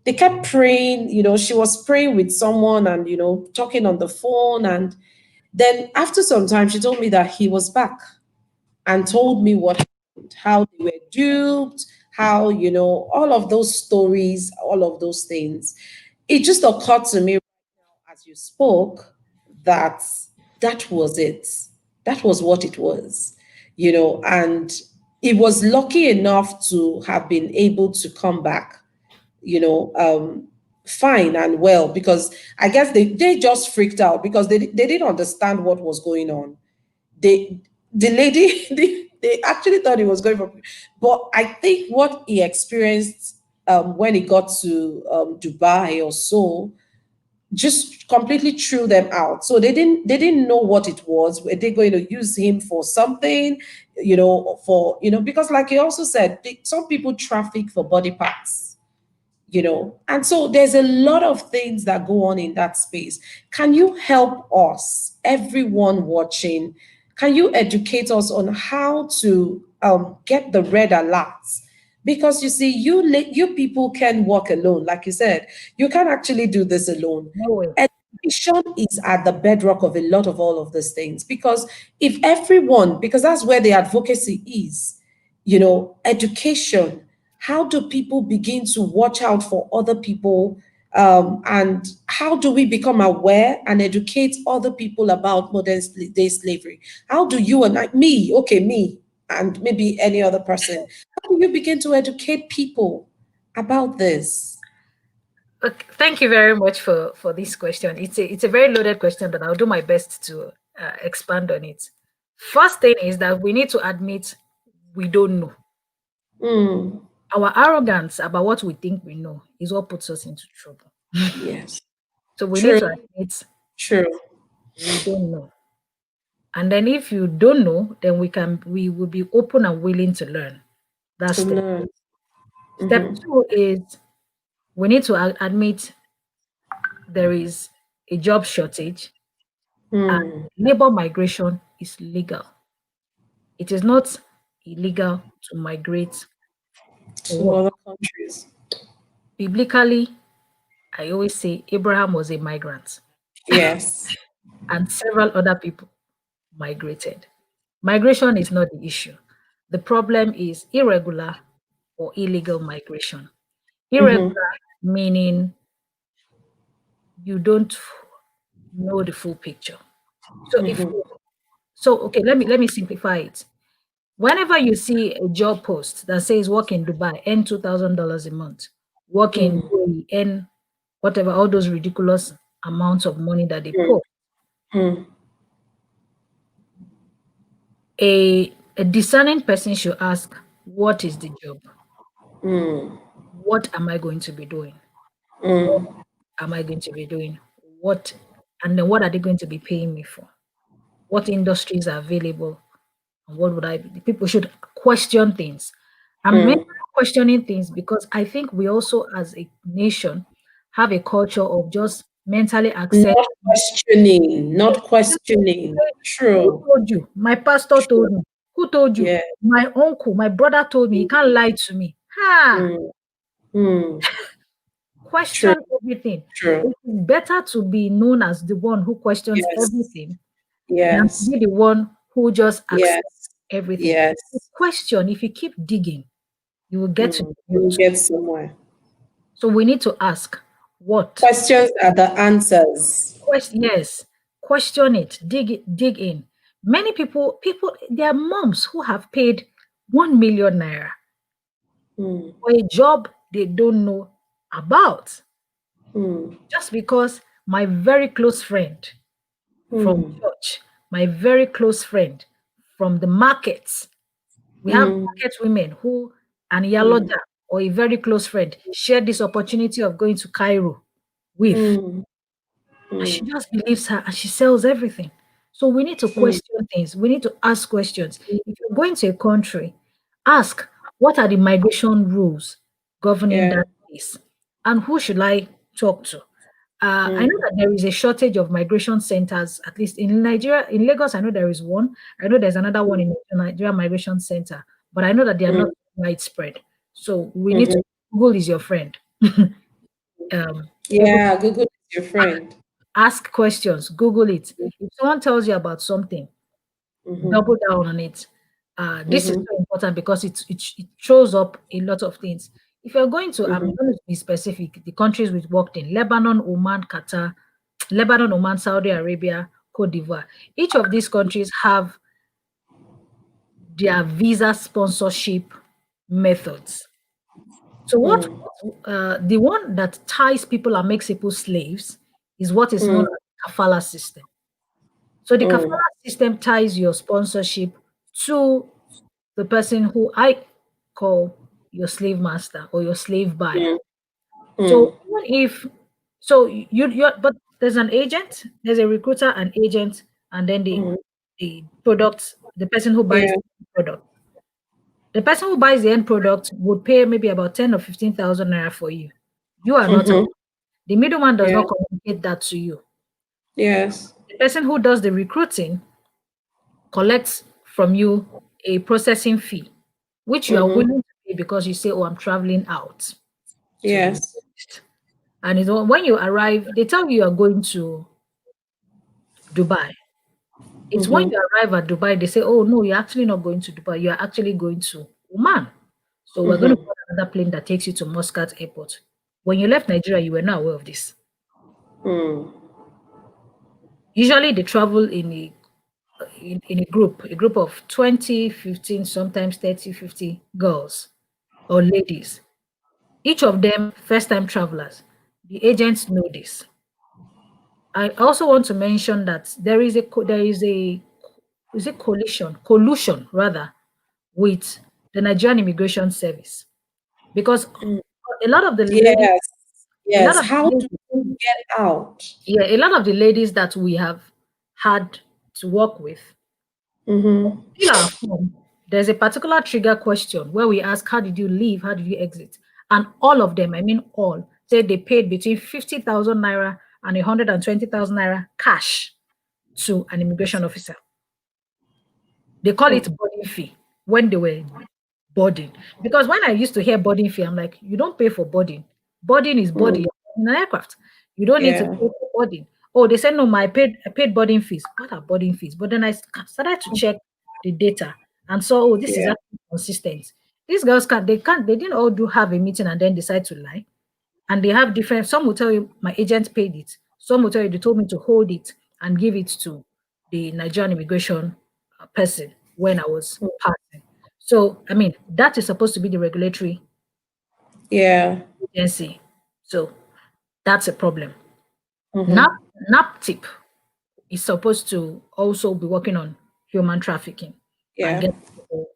they kept praying, she was praying with someone and, talking on the phone. And then after some time, she told me that he was back and told me what happened, how they were duped, how, all of those stories, all of those things. It just occurred to me as you spoke that that was it. That was what it was. and he was lucky enough to have been able to come back, fine and well, because I guess they just freaked out because they didn't understand what was going on. The lady, they actually thought he was going for, but I think what he experienced when he got to Dubai or so just completely threw them out. So they didn't know what it was. Were they going to use him for something, because like you also said, some people traffic for body parts, and so there's a lot of things that go on in that space. Can you help us, everyone watching? Can you educate us on how to get the red alerts? Because you see, you people can walk alone, like you said. You can actually do this alone. No way. Education is at the bedrock of a lot of all of these things, because if everyone, because that's where the advocacy is, education. How do people begin to watch out for other people? And how do we become aware and educate other people about modern day slavery? How do you and me, and maybe any other person, how do you begin to educate people about this? Okay, thank you very much for this question. It's a very loaded question, but I'll do my best to expand on it. First thing is that we need to admit we don't know. Mm, Our arrogance about what we think we know is what puts us into trouble. yes. So we need True. to admit True. we don't know. And then if you don't know, then we will be open and willing to learn. That's To step. learn. Step Mm-hmm. two is we need to admit there is a job shortage and Mm. labor migration is legal. It is not illegal to migrate for To work. other countries. Biblically, I always say Abraham was a migrant Yes. and several other people migrated. Migration is not the issue. The problem is irregular or illegal migration. Mm-hmm. Irregular meaning you don't know the full picture. So if Mm-hmm. so, okay, let me simplify it. Whenever you see a job post that says work in Dubai, earn $2,000 a month, work in Mm-hmm. UAE, earn whatever, all those ridiculous amounts of money that they put, Mm-hmm. a discerning person should ask, what is the job? Mm. What am I going to be doing? What Mm. am I going to be doing? What and then what are they going to be paying me for? What industries are available? And what would I be? People should question things. I'm mentioning Mm. questioning things because I think we also, as a nation, have a culture of just mentally Not accepting. questioning. Not questioning. Who True. told you? My pastor True. told me. Who told you? Yeah. My uncle, my brother told me. He can't lie to me. Ha! Mm. Mm. True. Question everything. True. It is better to be known as the one who questions Yes. everything than to Yes. be the one who just accepts Yes. everything. The Yes. question, if you keep digging, you will get to Mm. the You will root. get somewhere. So we need to ask what? Questions are the answers. Yes, question it, dig in. Many people, there are moms who have paid 1 million naira Mm. for a job they don't know about Mm. just because my very close friend from Mm. church, my very close friend from the markets. We have Mm. market women who, and Mm. Yaloja, or a very close friend, shared this opportunity of going to Cairo with. Mm. And she Mm. just believes her and she sells everything. So we need to Mm. question things. We need to ask questions. If you're going to a country, ask what are the migration rules governing Yeah. that place? And who should I talk to? I know Mm. that there is a shortage of migration centers, at least in Nigeria. In Lagos, I know there is one. I know there's another one in the Nigeria Migration Center, but I know that they are not Mm. widespread. So we need to, Mhm. Google is your friend. Every Yeah, Google is your friend. Ask questions, Google it. If someone tells you about something, Mm-hmm. double down on it. This is Mm-hmm. so important because it shows up a lot of things. If you're going to, I'm Mm-hmm. going to be specific, the countries we've worked in: Lebanon, Oman, Qatar, Lebanon, Oman, Saudi Arabia, Cote d'Ivoire. Each of these countries have their visa sponsorship methods. So what the one that ties people and makes people slaves is what is known as kafala system. So the kafala system ties your sponsorship to the person who I call your slave master or your slave buyer. So even if so you but there's an agent, there's a recruiter, an agent, and then the product, the person who buys Yeah. the product. The person who buys the end product would pay maybe about 10 or 15,000 naira for you. You are not aware. The middleman does Yeah. not communicate that to you. Yes. The person who does the recruiting collects from you a processing fee, which you are willing to pay because you say, "Oh, I'm traveling out to the Middle Yes. East." And it's when you arrive, they tell you are going to Dubai. It's when you arrive at Dubai, they say, "Oh no, you're actually not going to Dubai. You are actually going to Oman. So we're going to put another plane that takes you to Muscat Airport." When you left Nigeria, you were not aware of this. Usually, they travel in a group of 20, 15, sometimes 30, 50 girls or ladies. Each of them first-time travelers. The agents know this. I also want to mention that there is a is it collusion rather with the Nigerian Immigration Service because a lot of the ladies, Yes. a lot Yes. of How do you get out? yeah, a lot of the ladies that we have had to work with fill our form. There's a particular trigger question where we ask, "How did you leave? How did you exit?" And all of them, I mean all, say they paid between 50,000 naira and 120,000 naira cash to an immigration officer. They call it boarding fee when they were boarding. Because when I used to hear boarding fee, I'm like, you don't pay for boarding. Boarding is boarding in an aircraft. You don't need to pay Yeah. for boarding. Oh, they said no, I paid boarding fees. What are boarding fees? But then I started to check the data and saw, oh, this is Yeah. actually consistent. These girls they didn't all do have a meeting and then decide to lie. And they have different, some will tell you my agent paid it. Some will tell you they told me to hold it and give it to the Nigerian immigration person when I was passing. So, I mean, that is supposed to be the regulatory Yeah. agency. So that's a problem. NAP, NAPTIP is supposed to also be working on human trafficking and Yeah. get people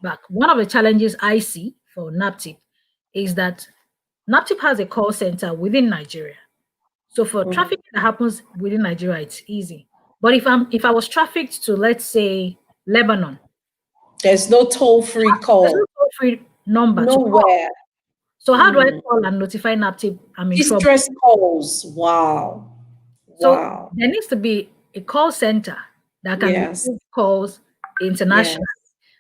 back. One of the challenges I see for NAPTIP is that NAPTIP has a call center within Nigeria. So for trafficking that happens within Nigeria, it's easy. But if I was trafficked to, let's say, Lebanon, There's no toll-free there's no call. toll-free number to call. Nowhere. So how do I call and notify NAPTIP I'm in trouble? Distress calls. Wow. So Wow. there needs to be a call center that can Yes. receive calls Yes. internationally.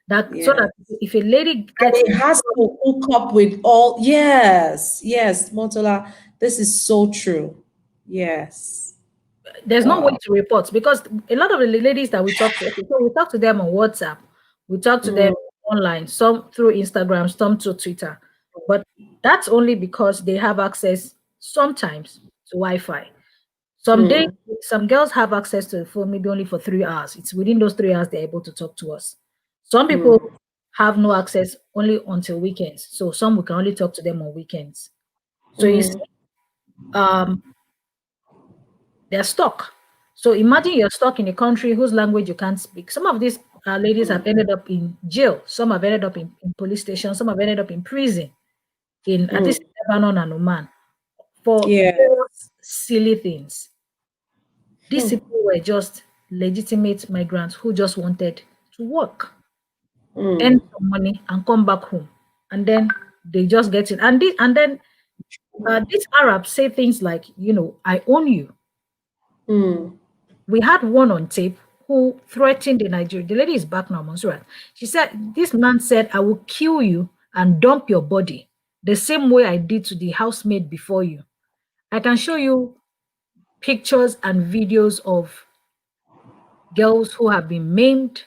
That so Yes. that if a lady And gets it has to hook up with all. Yes. Yes, Motola. This is so true. Yes. there's no way Wow. to report because a lot of the ladies that we talk to, okay, so we talk to them on WhatsApp, we talk to them online, some through Instagram, some through Twitter, but that's only because they have access sometimes to Wi-Fi. Some days, some girls have access to the phone maybe only for 3 hours. It's within those 3 hours they're able to talk to us. Some people have no access only until weekends. So some we can only talk to them on weekends. So you see, um, they're stuck. So imagine you're stuck in a country whose language you can't speak. Some of these ladies have ended up in jail. Some have ended up in police stations. Some have ended up in prison in at least Lebanon and Oman for Yeah. various silly things. These people were just legitimate migrants who just wanted to work, earn some money, and come back home. And then they just get it. And then these Arabs say things like, I own you. We had one on tape who threatened the Nigerian. The lady is back now, Monsurat. She said, this man said, I will kill you and dump your body the same way I did to the housemaid before you. I can show you pictures and videos of girls who have been maimed,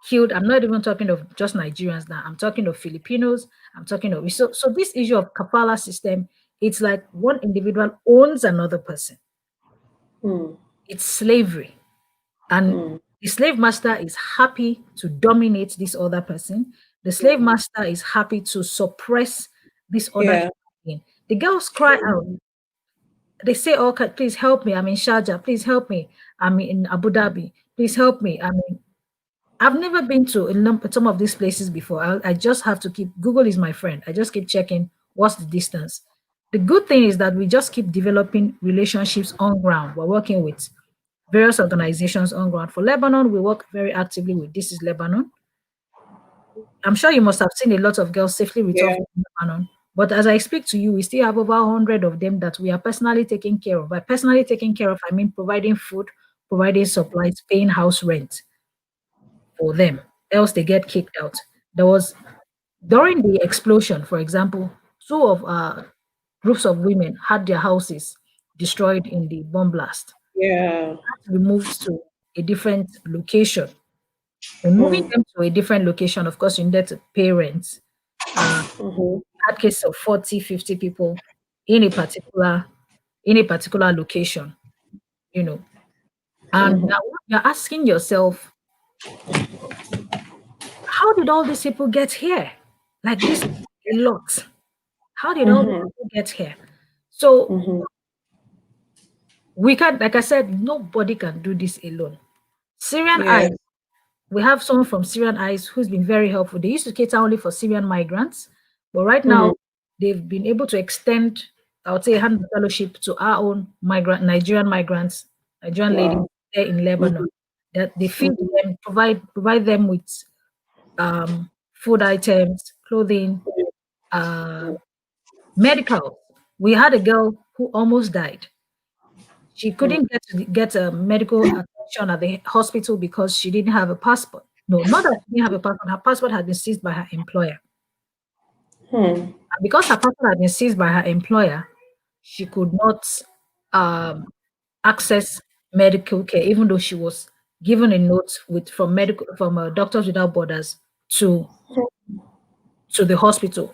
killed. I'm not even talking of just Nigerians now. I'm talking of Filipinos. I'm talking of so this issue of kafala system, it's like one individual owns another person. It's slavery. And The slave master is happy to dominate this other person. The slave master is happy to suppress this other Yeah. human being. The girls cry out. They say, "Oh, please help me. I'm in Sharjah. Please help me. I'm in Abu Dhabi. Please help me." I've never been to some of these places before. I just have to keep, Google is my friend. I just keep checking what's the distance. The good thing is that we just keep developing relationships on ground. We're working with various organizations on ground. For Lebanon, we work very actively with This is Lebanon. I'm sure you must have seen a lot of girls safely return Yeah. from Lebanon. But as I speak to you, we still have over 100 of them that we are personally taking care of. By personally taking care of, I mean providing food, providing supplies, paying house rent for them, else they get kicked out. There was, during the explosion, for example, two of groups of women had their houses destroyed in the bomb blast. Yeah. Had to be moved to a different location. And moving Mm. them to a different location, of course, you need to pay rent. Mm-hmm. Had case of 40, 50 people in a particular location, you know. And now you're asking yourself, how did all these people get here? Like this, a lot. How did all these Mm-hmm. people get here? So Mm-hmm. we can't, like I said, nobody can do this alone. Syrian Yeah. Eyes, we have someone from Syrian Eyes who's been very helpful. They used to cater only for Syrian migrants, but right Mm-hmm. now they've been able to extend, I would say, hand of fellowship to our own Nigerian migrants, Nigerian ladies Wow. there in Lebanon. Mm-hmm. That they feed them, provide them with food items, clothing, uh, medical. We had a girl who almost died. She couldn't get a medical attention at the hospital because she didn't have a passport. No, not that she didn't have a passport. Her passport had been seized by her employer. Mm-hmm. And because her passport had been seized by her employer, she could not um, access medical care, even though she was given a note from Doctors Without Borders to the hospital.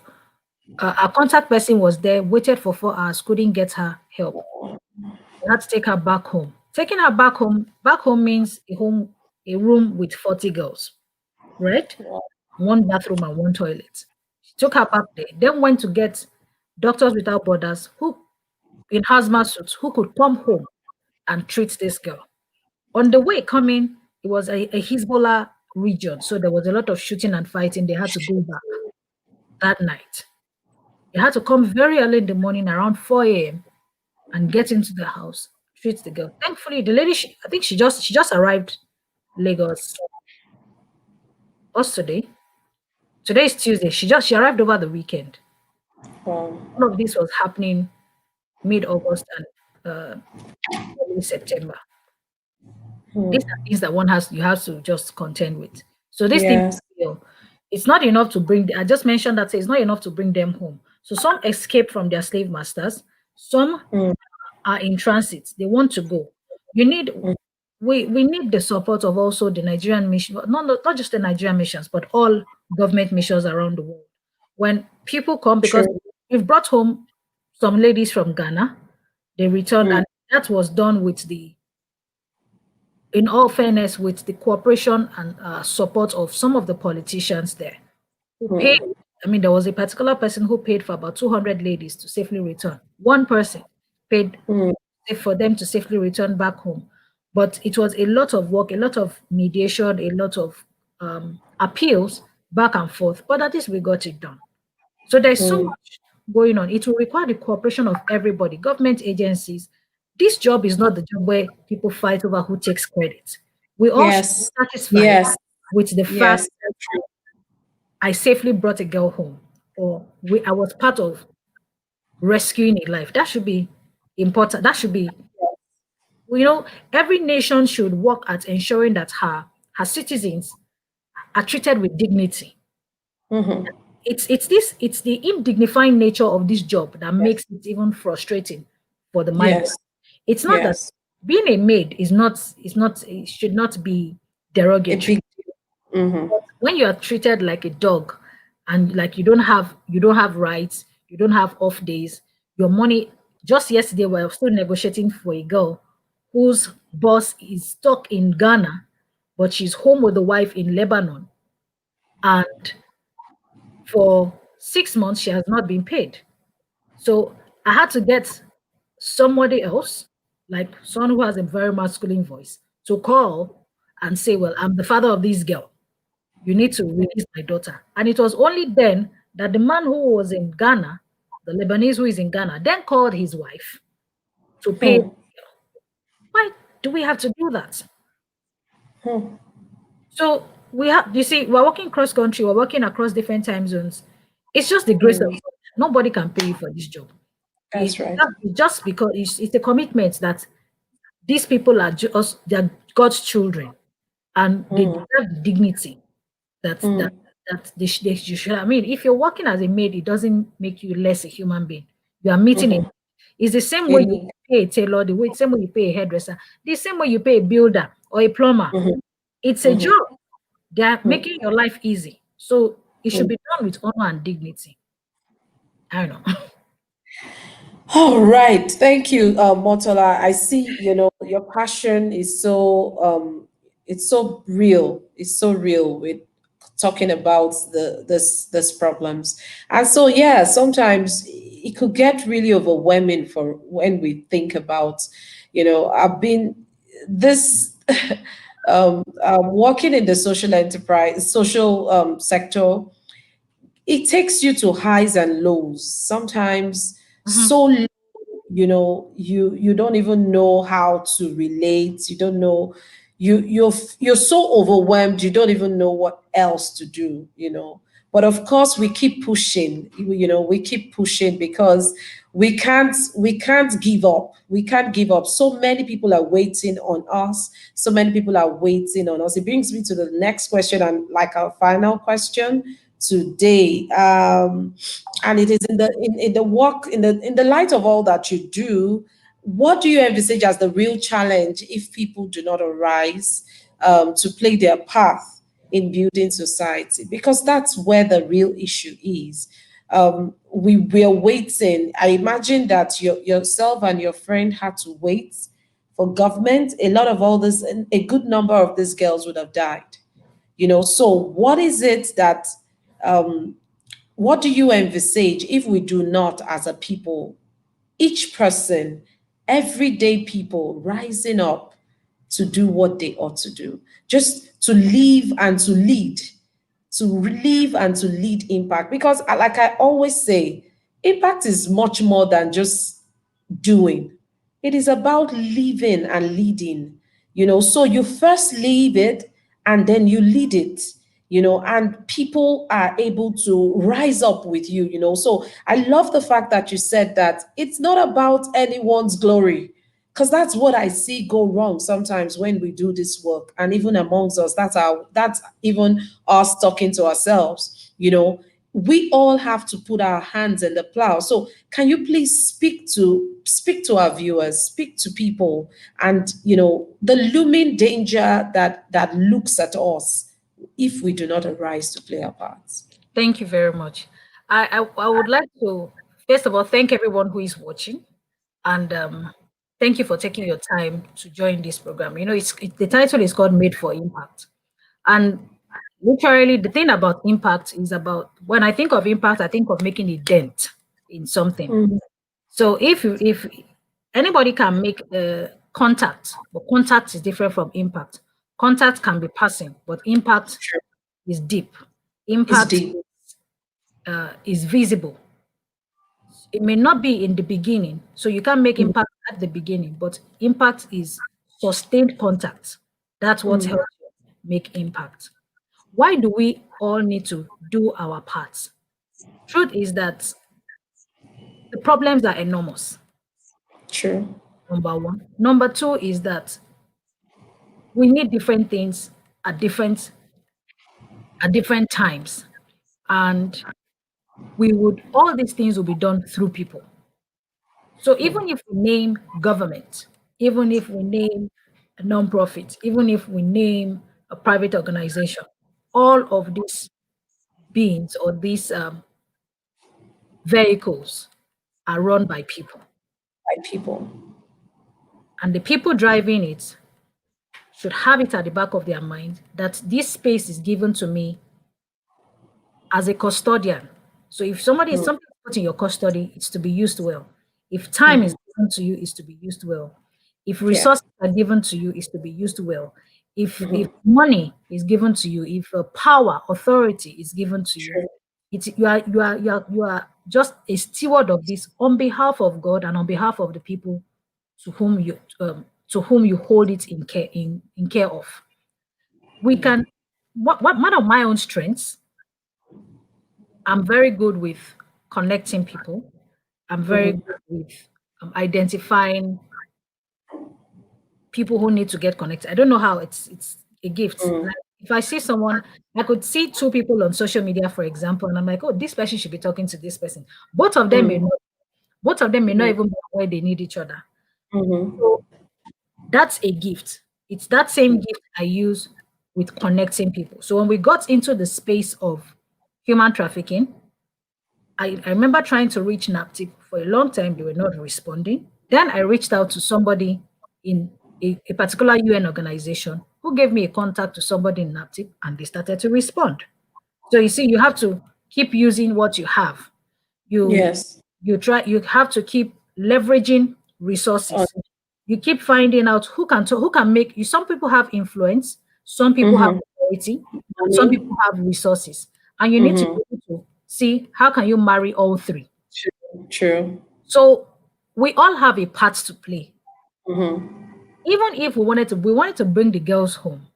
Our contact person was there, waited for 4 hours, couldn't get her help. We had to take her back home. Taking her back home means a room with 40 girls, right? One bathroom and one toilet. She took her back there, then went to get Doctors Without Borders, who in hazmat suits, who could come home and treat this girl. On the way coming, it was a Hezbollah region, so there was a lot of shooting and fighting. They had to go back that night. They had to come very early in the morning, around 4 a.m., and get into the house, treat the girl. Thankfully, the lady, I think she just arrived Lagos us today. Today is Tuesday. She arrived over the weekend. Wow. All of this was happening mid-August and early September. These are things that you have to just contend with. So this thing, Yes. it's not enough to bring. I just mentioned that it's not enough to bring them home. So some escape from their slave masters. Some Mm. are in transit. They want to go. You need Mm. we need the support of also the Nigerian mission, not just the Nigerian missions, but all government missions around the world. When people come, because True. we've brought home some ladies from Ghana, they returned, Mm. and that was done with in all fairness, with the cooperation and support of some of the politicians there who paid. Mm. I mean, there was a particular person who paid for about 200 ladies to safely return. One person paid Mm. for them to safely return back home. But it was a lot of work, a lot of mediation, a lot of appeals back and forth. But at least we got it done. So there's so Mm. much going on. It will require the cooperation of everybody, government agencies. This job is not the job where people fight over who takes credit. We all should be Yes. satisfied Yes. with the fact Yes. that I safely brought a girl home, or I was part of rescuing a life. That should be important. That should be, every nation should work at ensuring that her citizens are treated with dignity. Mm-hmm. It's the indignifying nature of this job that Yes. makes it even frustrating for the migrant. Yes. It's not that Yes. being a maid it should not be A derogatory. big deal. Mm-hmm. When you are treated like a dog, and like you don't have rights, you don't have off days, your money. Just yesterday we were still negotiating for a girl whose boss is stuck in Ghana, but she's home with the wife in Lebanon, and for 6 months she has not been paid. So I had to get somebody else, like someone who has a very masculine voice, to call and say, well, I'm the father of this girl. You need to release my daughter. And it was only then that the man who was in Ghana, the Lebanese who is in Ghana, then called his wife to pay. Hmm. Why do we have to do that? Hmm. So we have, you see, we're working cross country, we're working across different time zones. It's just the grace of Hmm. God. Nobody can pay you for this job. That's right. It's just because it's a commitment that these people are just, they're God's children, and they Hmm. deserve the dignity that Hmm. you should. I mean, if you're working as a maid, it doesn't make you less a human being. You are meeting it. Hmm. It's the same way you Indeed. pay a tailor, the same way you pay a hairdresser, the same way you pay a builder or a plumber. Hmm. It's a Hmm. job. They are Hmm. making your life easy. So it should Hmm. be done with honor and dignity. I don't know. All right. Thank you, Motola. I see, your passion is it's so real. It's so real with talking about this problems. And so, yeah, sometimes it could get really overwhelming for when we think about, I've been this working in the social sector. It takes you to highs and lows. Sometimes Mhm. so you don't even know how to relate. You don't know, you're so overwhelmed, you don't even know what else to do. But of course we keep pushing. We keep pushing because we can't give up. We can't give up. So many people are waiting on us. So many people are waiting on us. It brings me to the next question, and like our final question today. And it is in the work, in the light of all that you do, what do you envisage as the real challenge if people do not arise to play their path in building society? Because that's where the real issue is. We are waiting. I imagine that yourself and your friend had to wait for government. A lot of all this, a good number of these girls would have died. So what is it that um, what do you envisage if we do not, as a people, each person, everyday people rising up to do what they ought to do, just to live and to lead, to live and to lead impact? Because, like I always say, impact is much more than just doing. It is about living and leading. So you first live it and then you lead it, and people are able to rise up with you. So I love the fact that you said that it's not about anyone's glory, because that's what I see go wrong sometimes when we do this work. And even amongst us, that's even us talking to ourselves. We all have to put our hands in the plow. So can you please speak to our viewers, speak to people, and the looming danger that looks at us if we do not arise to play our parts? Thank you very much. I would like to, first of all, thank everyone who is watching, and thank you for taking your time to join this program. The title is called Made for Impact. And literally, the thing about impact is about, when I think of impact, I think of making a dent in something. Mm. So if anybody can make contact, but contact is different from impact. Contact can be passing, but impact Sure. is deep. It's Impact deep. is visible. It may not be in the beginning, so you can't make Mm. impact at the beginning, but impact is sustained contact. That's what Mm. helps make impact. Why do we all need to do our parts? Truth is that the problems are enormous. True. Number one. Number two is that we need different things at different times, and we would all these things will be done through people. So even if we name government, even if we name a non-profit, even if we name a private organization, all of these beings or these vehicles are run by people. By people. And the people driving it should have it at the back of their mind that this space is given to me as a custodian. So if something is put in your custody, it's to be used well. If time is given to you, it's to be used well. If Yeah. resources are given to you, it's to be used well. If money is given to you, if power, authority is given to you, True. it's you are just a steward of this on behalf of God and on behalf of the people to whom you hold it in care of. We can what one of my own strengths, I'm very good with connecting people. I'm very good with identifying people who need to get connected. I don't know how, it's a gift. Mm. Like if I see someone, I could see two people on social media, for example, and I'm like, oh, this person should be talking to this person. Both of them may Mm. not, both of them may not Mm. even be aware they need each other. Mm-hmm. So that's a gift. It's that same gift I use with connecting people. So when we got into the space of human trafficking, I remember trying to reach NAPTIP for a long time. They were not responding. Then I reached out to somebody in a particular UN organization who gave me a contact to somebody in NAPTIP, and they started to respond. So you see, you have to keep using what you have. You Yes. you have to keep leveraging On. resources. You keep finding out who can make you. Some people have influence, some people have Mm-hmm. authority, and some Money. people have resources. And you need to Mm-hmm. be able to see how can you marry all three. True. True. So we all have a part to play. Mm-hmm. Even if we wanted to bring the girls home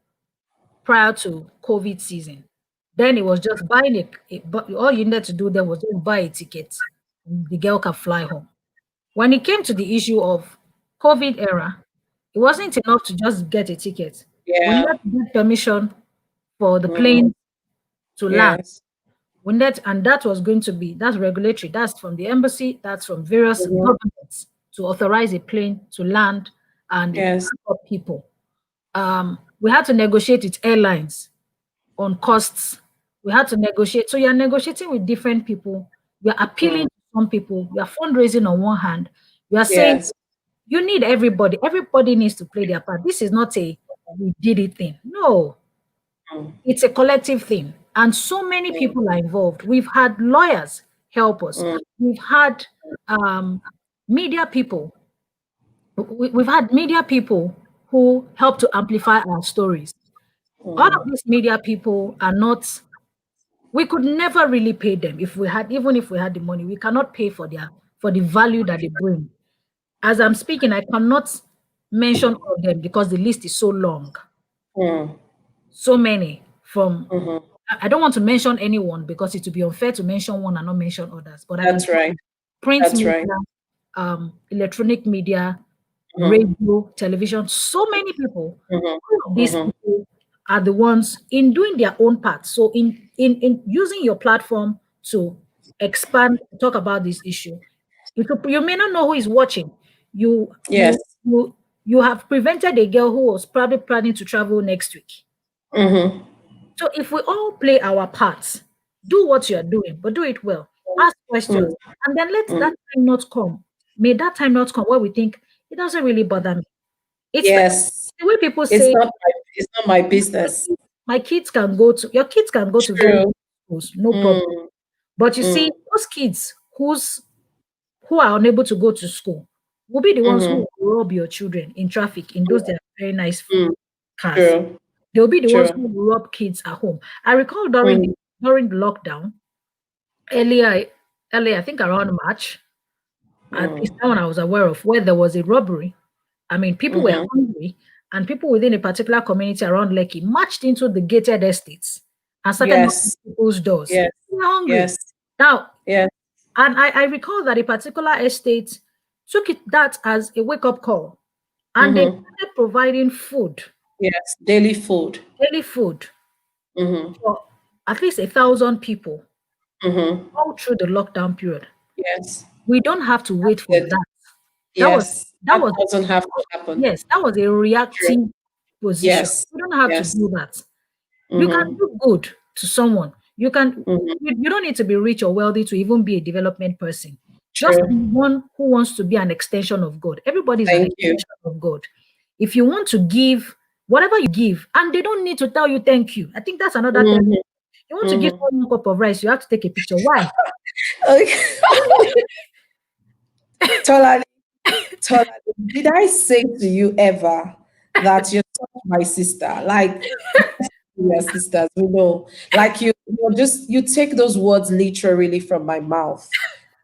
prior to COVID season. Then it was just buying but all you needed to do then was just buy a ticket. The girl can fly home. When it came to the issue of COVID era, it wasn't enough to just get a ticket. We Yeah. needed to get permission for the Mm-hmm. plane to land. Yes. And that was going to be, that's regulatory. That's from the embassy. That's from various Mm-hmm. governments to authorize a plane to land and pick Yes. up people. We had to negotiate with airlines on costs. We had to negotiate. So you're negotiating with different people. You're appealing Mm. to some people. You are fundraising on one hand. You are saying Yes. you need everybody. Everybody needs to play their part. This is not a we did it thing. No, Mm. it's a collective thing. And so many Mm. people are involved. We've had lawyers help us. Mm. We've had media people. We've had media people who help to amplify our stories. All of Mm. these media people are not, we could never really pay them even if we had the money. We cannot pay for the value that they bring. As I'm speaking, I cannot mention all of them because the list is so long. Mm. So many from Mm-hmm. I don't want to mention anyone because it would be unfair to mention one and not mention others. But I can That's tell right. you, print That's right. media, electronic media, Mm-hmm. radio, television, so many people. All of Mm-hmm. these Mm-hmm. people are the ones in doing their own part. So in using your platform to expand, talk about this issue, you may not know who is watching. You Yes. you you you have prevented a girl who was probably planning to travel next week. Mm-hmm. So if we all play our parts, do what you're doing, but do it well. Ask Mm. questions, and then let Mm. that time not come. May that time not come where we think it doesn't really bother me. It's Yes. the way people say It's not my business. my kids can go to your kids can go to very True. good schools, no problem. Mm. But you Mm. see, those kids who are unable to go to school will be the ones Mm-hmm. who will rob your children in traffic in those their very nice Mm. cars. True. They'll be the ones True. who will rob kids at home. I recall during Mm. during the lockdown, earlier, I think around March, at least Mm. that one I was aware of, where there was a robbery. I mean, people were Mm-hmm. hungry, and people within a particular community around Lekki marched into the gated estates and started knocking Yes. people's doors. Yes. They were hungry. Yes. Now, Yes. and I recall that a particular estate took that as a wake-up call, and they Mm-hmm. started providing food, Yes. Daily food. daily food, Mm-hmm. for at least 1,000 people Mm-hmm. all through the lockdown period. Yes. We don't have to wait for Good. that. That was Yes. that That was doesn't have to happen. yes, that was a True. reactive position. Yes. You don't have to Yes. do that. You can Mm-hmm. do good to someone. Mm-hmm. You don't need to be rich or wealthy to even be a development person. Just be True. one who wants to be an extension of God. Everybody is an Thank you. extension of God. If you want to give whatever you give, and they don't need to tell you thank you. I think that's another thing. Mhm, You want to give mhm. someone 1 cup of rice, you have to take a picture. Why? Okay. Tolani, Tolani, did I say to you ever that you're such my sister? Like, your sisters, we know. Like you take those words literally from my mouth,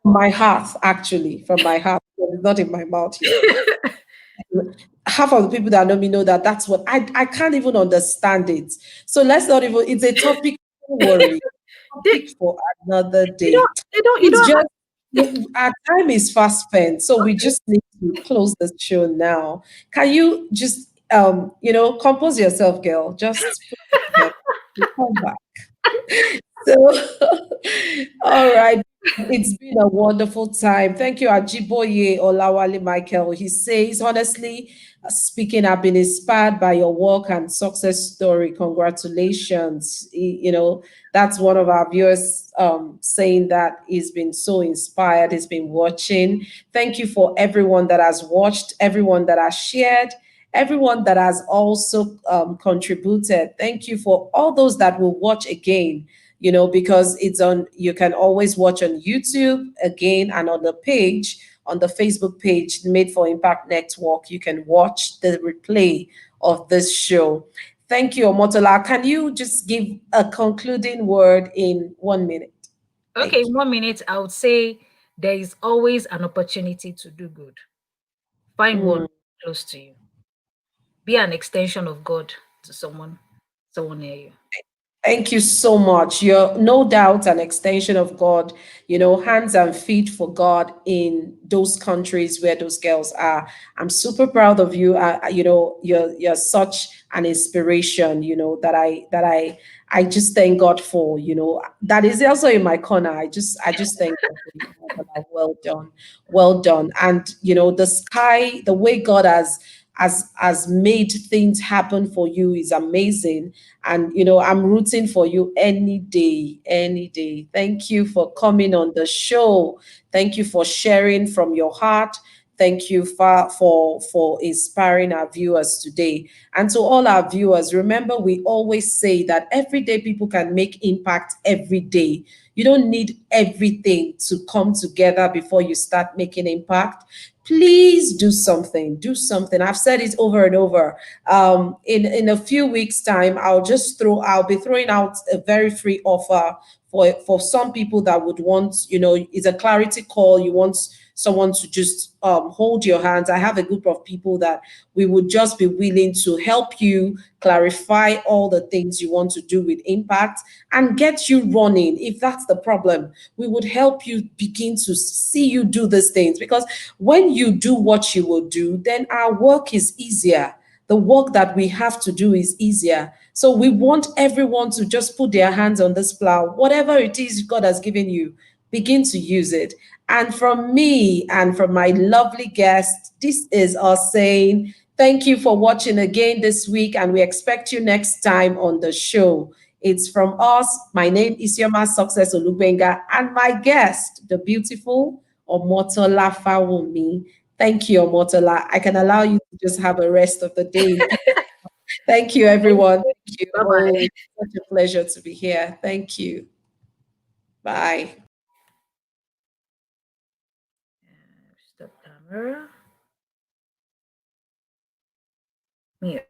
my heart, actually, from my heart. It's not in my mouth yet. Half of the people that know me know that that's what I can't even understand it. So let's not even. It's a topic. Don't worry. They, Topic for another you day. don't, you don't, you It's don't. just our time is fast spent, so we Okay. just need to close the show now. Can you just compose yourself, girl? Just put it together. We'll come back. So, all right. It's been a wonderful time. Thank you, Ajiboye Olawale Michael. He says, honestly, speaking, I've been inspired by your work and success story. Congratulations. That's one of our viewers saying that he's been so inspired, he's been watching. Thank you for everyone that has watched, everyone that has shared, everyone that has also contributed. Thank you for all those that will watch again, because you can always watch on YouTube again, and on the page, on the Facebook page, Made for Impact Network, you can watch the replay of this show. Thank you, Omotola. Can you just give a concluding word in 1 minute? Okay, Thank in you. 1 minute, I would say there is always an opportunity to do good. Find one Mm. close to you. Be an extension of God to someone near you. Thank you so much. You're no doubt an extension of God, hands and feet for God in those countries where those girls are. I'm super proud of you. You're such an inspiration, that I just thank God for, that is also in my corner. I just thank God for you. Well done. Well done. And the sky, the way God has made things happen for you is amazing, and I'm rooting for you any day, any day. Thank you for coming on the show. Thank you for sharing from your heart. Thank you for inspiring our viewers today. And to all our viewers, remember, we always say that every day people can make impact every day. You don't need everything to come together before you start making impact. Please do something. Do something. I've said it over and over. In a few weeks' time, I'll be throwing out a very free offer for some people that would want, it's a clarity call. You want someone to just hold your hands. I have a group of people that we would just be willing to help you clarify all the things you want to do with impact and get you running. If that's the problem, we would help you begin to see you do these things, because when you do what you will do, then our work is easier. The work that we have to do is easier. So we want everyone to just put their hands on this plow. Whatever it is God has given you, begin to use it. And from me and from my lovely guest, this is us saying thank you for watching again this week, and we expect you next time on the show. It's from us. My name is Yoma Success Olubenga, and my guest, the beautiful Omotola Fawunmi. Thank you, Omotola. I can allow you to just have a rest of the day in peace. Thank you, everyone. Thank you. Bye Oh, bye. it's such a pleasure to be here. Thank you. Bye. Stop timer. Mute.